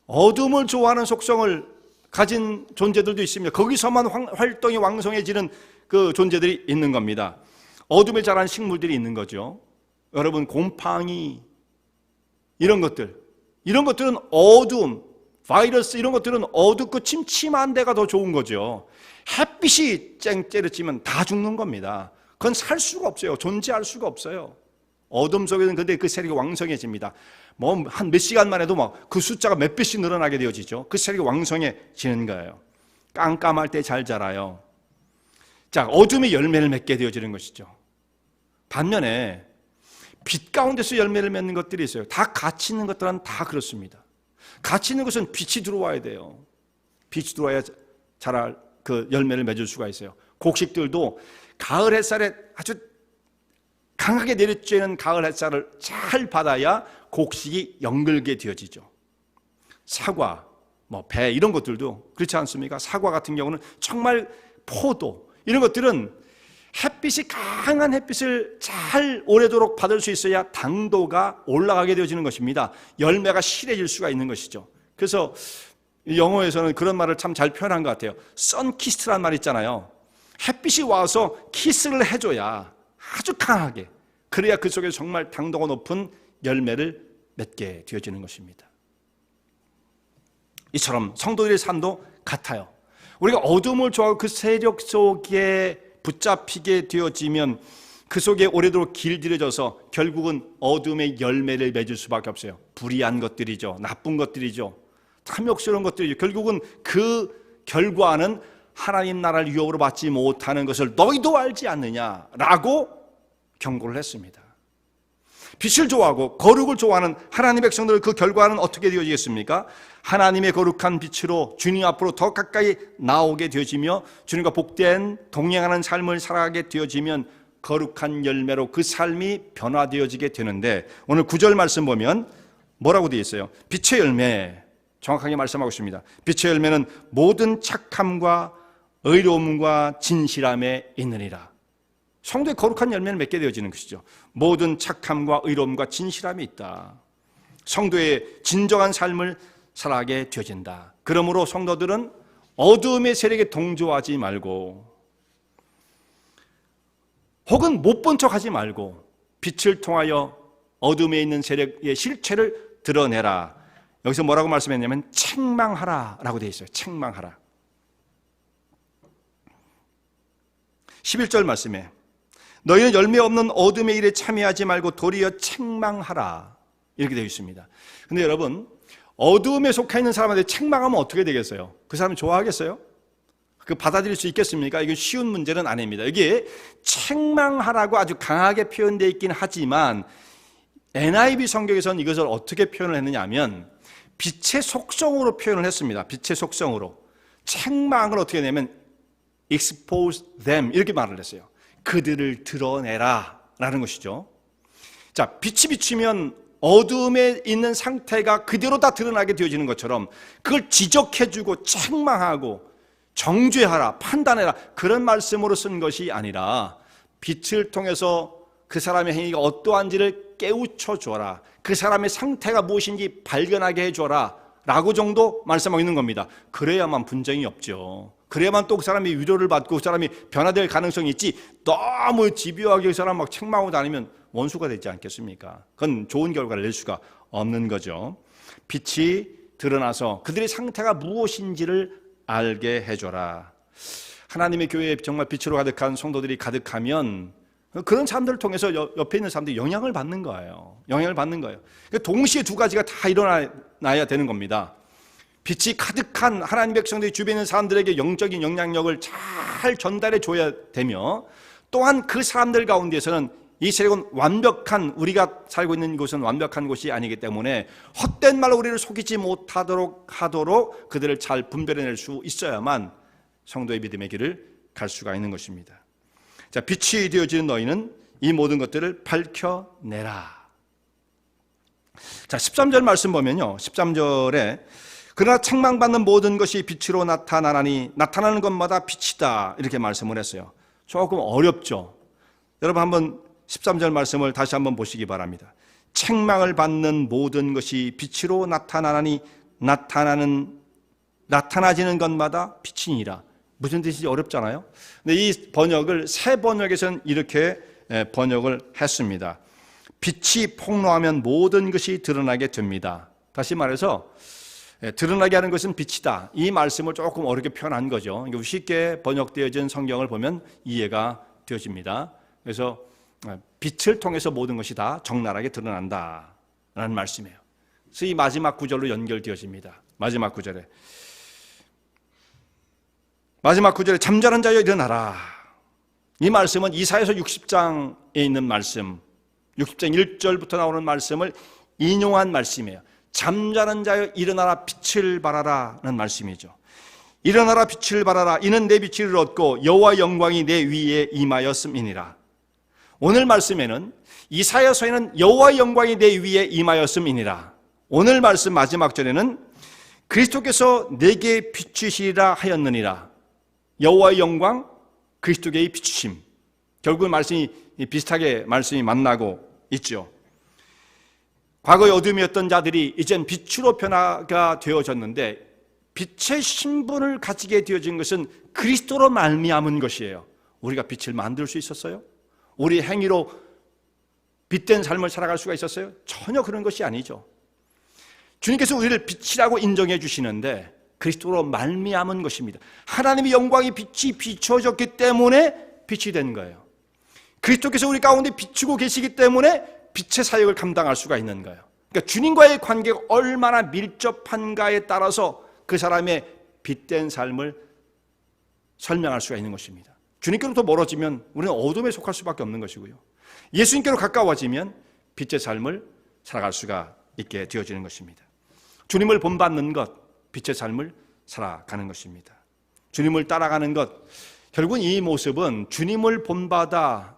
어둠을 좋아하는 속성을 가진 존재들도 있습니다. 거기서만 활동이 왕성해지는 그 존재들이 있는 겁니다. 어둠에 자란 식물들이 있는 거죠. 여러분, 곰팡이 이런 것들은 어둠, 바이러스 이런 것들은 어둡고 침침한 데가 더 좋은 거죠. 햇빛이 쨍째르치면 다 죽는 겁니다. 그건 살 수가 없어요. 존재할 수가 없어요. 어둠 속에는 근데 그 세력이 왕성해집니다. 뭐 한 몇 시간만 해도 막 그 숫자가 몇 배씩 늘어나게 되어지죠. 그 세력이 왕성해지는 거예요. 깜깜할 때 잘 자라요. 자, 어둠의 열매를 맺게 되어지는 것이죠. 반면에 빛 가운데서 열매를 맺는 것들이 있어요. 다 가치 있는 것들은 다 그렇습니다. 가치 있는 것은 빛이 들어와야 돼요. 빛이 들어와야 자랄 그 열매를 맺을 수가 있어요. 곡식들도 가을 햇살에 아주 강하게 내리쬐는 가을 햇살을 잘 받아야 곡식이 연글게 되어지죠. 사과, 배 이런 것들도 그렇지 않습니까? 사과 같은 경우는 정말 포도 이런 것들은 햇빛이 강한 햇빛을 잘 오래도록 받을 수 있어야 당도가 올라가게 되어지는 것입니다. 열매가 실해질 수가 있는 것이죠. 그래서 영어에서는 그런 말을 참 잘 표현한 것 같아요. 선키스트라는 말 있잖아요. 햇빛이 와서 키스를 해줘야 아주 강하게, 그래야 그 속에 정말 당도가 높은 열매를 맺게 되어지는 것입니다. 이처럼 성도들의 삶도 같아요. 우리가 어둠을 좋아하고 그 세력 속에 붙잡히게 되어지면 그 속에 오래도록 길들여져서 결국은 어둠의 열매를 맺을 수밖에 없어요. 불의한 것들이죠. 나쁜 것들이죠. 탐욕스러운 것들이죠. 결국은 그 결과는 하나님 나라를 유업으로 받지 못하는 것을 너희도 알지 않느냐라고 경고를 했습니다. 빛을 좋아하고 거룩을 좋아하는 하나님의 백성들, 그 결과는 어떻게 되어지겠습니까? 하나님의 거룩한 빛으로 주님 앞으로 더 가까이 나오게 되어지며 주님과 복된 동행하는 삶을 살아가게 되어지면 거룩한 열매로 그 삶이 변화되어지게 되는데, 오늘 9절 말씀 보면 뭐라고 되어 있어요? 빛의 열매, 정확하게 말씀하고 있습니다. 빛의 열매는 모든 착함과 의로움과 진실함에 있느니라. 성도의 거룩한 열매를 맺게 되어지는 것이죠. 모든 착함과 의로움과 진실함이 있다. 성도의 진정한 삶을 살아가게 되어진다. 그러므로 성도들은 어둠의 세력에 동조하지 말고 혹은 못 본 척하지 말고 빛을 통하여 어둠에 있는 세력의 실체를 드러내라. 여기서 뭐라고 말씀했냐면 책망하라 라고 되어 있어요. 책망하라. 11절 말씀에 너희는 열매 없는 어둠의 일에 참여하지 말고 도리어 책망하라 이렇게 되어 있습니다. 근데 여러분, 어둠에 속해 있는 사람한테 책망하면 어떻게 되겠어요? 그 사람이 좋아하겠어요? 그 받아들일 수 있겠습니까? 이건 쉬운 문제는 아닙니다. 여기에 책망하라고 아주 강하게 표현되어 있긴 하지만 NIV 성경에서는 이것을 어떻게 표현을 했느냐 하면 빛의 속성으로 표현을 했습니다. 빛의 속성으로. 책망을 어떻게 하냐면 expose them 이렇게 말을 했어요. 그들을 드러내라 라는 것이죠. 자, 빛이 비치면 어둠에 있는 상태가 그대로 다 드러나게 되어지는 것처럼 그걸 지적해주고 책망하고 정죄하라, 판단해라 그런 말씀으로 쓴 것이 아니라 빛을 통해서 그 사람의 행위가 어떠한지를 깨우쳐줘라, 그 사람의 상태가 무엇인지 발견하게 해줘라 라고 정도 말씀하고 있는 겁니다. 그래야만 분쟁이 없죠. 그래야만 또 그 사람이 위로를 받고 그 사람이 변화될 가능성이 있지, 너무 집요하게 그 사람 막 책망하고 다니면 원수가 되지 않겠습니까? 그건 좋은 결과를 낼 수가 없는 거죠. 빛이 드러나서 그들의 상태가 무엇인지를 알게 해줘라. 하나님의 교회에 정말 빛으로 가득한 성도들이 가득하면 그런 사람들을 통해서 옆에 있는 사람들이 영향을 받는 거예요. 영향을 받는 거예요. 동시에 두 가지가 다 일어나야 되는 겁니다. 빛이 가득한 하나님 백성들이 주변에 있는 사람들에게 영적인 영향력을 잘 전달해 줘야 되며, 또한 그 사람들 가운데서는 이 세력은 완벽한, 우리가 살고 있는 곳은 완벽한 곳이 아니기 때문에 헛된 말로 우리를 속이지 못하도록 하도록 그들을 잘 분별해낼 수 있어야만 성도의 믿음의 길을 갈 수가 있는 것입니다. 자, 빛이 되어지는 너희는 이 모든 것들을 밝혀내라. 자, 13절 말씀 보면요, 13절에 그러나 책망받는 모든 것이 빛으로 나타나나니 나타나는 것마다 빛이다 이렇게 말씀을 했어요. 조금 어렵죠. 여러분 한번 13절 말씀을 다시 한번 보시기 바랍니다. 책망을 받는 모든 것이 빛으로 나타나나니 나타나지는 것마다 빛이니라. 무슨 뜻인지 어렵잖아요. 근데 이 번역을 새 번역에서는 이렇게 번역을 했습니다. 빛이 폭로하면 모든 것이 드러나게 됩니다. 다시 말해서 드러나게 하는 것은 빛이다. 이 말씀을 조금 어렵게 표현한 거죠. 쉽게 번역되어진 성경을 보면 이해가 되어집니다. 그래서 빛을 통해서 모든 것이 다 적나라하게 드러난다라는 말씀이에요. 그래서 이 마지막 구절로 연결되어집니다. 마지막 구절에 잠자는 자여 일어나라. 이 말씀은 이사야서 60장에 있는 말씀, 60장 1절부터 나오는 말씀을 인용한 말씀이에요. 잠자는 자여 일어나라 빛을 발하라는 말씀이죠. 일어나라 빛을 발하라. 이는 내 빛을 얻고 여호와의 영광이 내 위에 임하였음이니라. 오늘 말씀에는 이사야서에는 여호와의 영광이 내 위에 임하였음이니라. 오늘 말씀 마지막 절에는 그리스도께서 내게 비추시리라 하였느니라. 여호와의 영광, 그리스도께의 비추심. 결국 말씀이 비슷하게 말씀이 만나고 있죠. 과거의 어둠이었던 자들이 이젠 빛으로 변화가 되어졌는데, 빛의 신분을 가지게 되어진 것은 그리스도로 말미암은 것이에요. 우리가 빛을 만들 수 있었어요? 우리 행위로 빛된 삶을 살아갈 수가 있었어요? 전혀 그런 것이 아니죠. 주님께서 우리를 빛이라고 인정해 주시는데 그리스도로 말미암은 것입니다. 하나님의 영광이 빛이 비춰졌기 때문에 빛이 된 거예요. 그리스도께서 우리 가운데 비추고 계시기 때문에 빛의 사역을 감당할 수가 있는 거예요. 그러니까 주님과의 관계가 얼마나 밀접한가에 따라서 그 사람의 빛된 삶을 설명할 수가 있는 것입니다. 주님께로부터 멀어지면 우리는 어둠에 속할 수밖에 없는 것이고요. 예수님께로 가까워지면 빛의 삶을 살아갈 수가 있게 되어지는 것입니다. 주님을 본받는 것, 빛의 삶을 살아가는 것입니다. 주님을 따라가는 것, 결국은 이 모습은 주님을 본받아,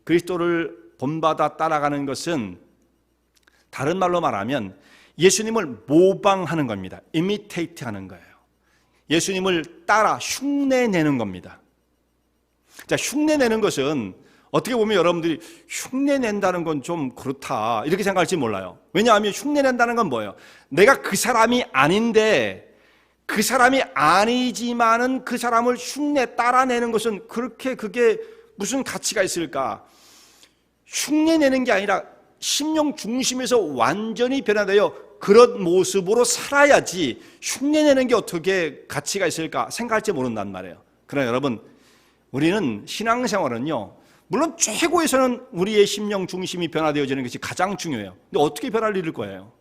그리스도를 본받아 따라가는 것은 다른 말로 말하면 예수님을 모방하는 겁니다. imitate 하는 거예요. 예수님을 따라 흉내내는 겁니다. 자, 흉내내는 것은 어떻게 보면 여러분들이 흉내낸다는 건 좀 그렇다 이렇게 생각할지 몰라요. 왜냐하면 흉내낸다는 건 뭐예요? 내가 그 사람이 아닌데 그 사람이 아니지만은 그 사람을 흉내 따라내는 것은 그렇게 그게 무슨 가치가 있을까? 흉내내는 게 아니라 심령 중심에서 완전히 변화되어 그런 모습으로 살아야지 흉내내는 게 어떻게 가치가 있을까 생각할지 모른단 말이에요. 그러나 여러분, 우리는 신앙생활은요, 물론 최고에서는 우리의 심령 중심이 변화되어지는 것이 가장 중요해요. 근데 어떻게 변화를 이룰 거예요?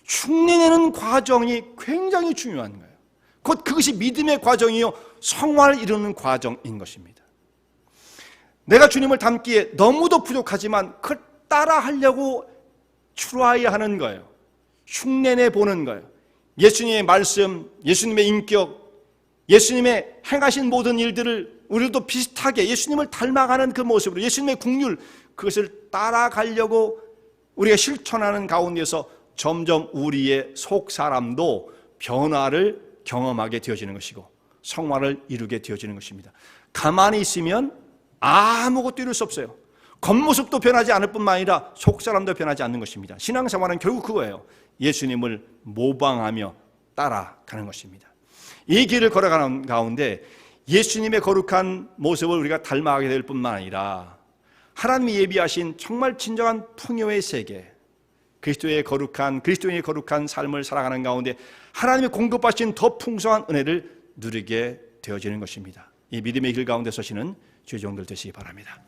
흉내내는 과정이 굉장히 중요한 거예요. 그것이 믿음의 과정이요, 성화를 이루는 과정인 것입니다. 내가 주님을 닮기에 너무도 부족하지만 그걸 따라하려고 추라이하는 거예요. 흉내내 보는 거예요. 예수님의 말씀, 예수님의 인격, 예수님의 행하신 모든 일들을 우리도 비슷하게 예수님을 닮아가는 그 모습으로, 예수님의 국률, 그것을 따라가려고 우리가 실천하는 가운데서 점점 우리의 속 사람도 변화를 경험하게 되어지는 것이고 성화를 이루게 되어지는 것입니다. 가만히 있으면 아무것도 이룰 수 없어요. 겉모습도 변하지 않을 뿐만 아니라 속 사람도 변하지 않는 것입니다. 신앙생활은 결국 그거예요. 예수님을 모방하며 따라가는 것입니다. 이 길을 걸어가는 가운데 예수님의 거룩한 모습을 우리가 닮아가게 될 뿐만 아니라 하나님이 예비하신 정말 진정한 풍요의 세계, 그리스도인의 거룩한 삶을 살아가는 가운데 하나님이 공급하신 더 풍성한 은혜를 누리게 되어지는 것입니다. 이 믿음의 길 가운데 서시는 주의 종들 되시기 바랍니다.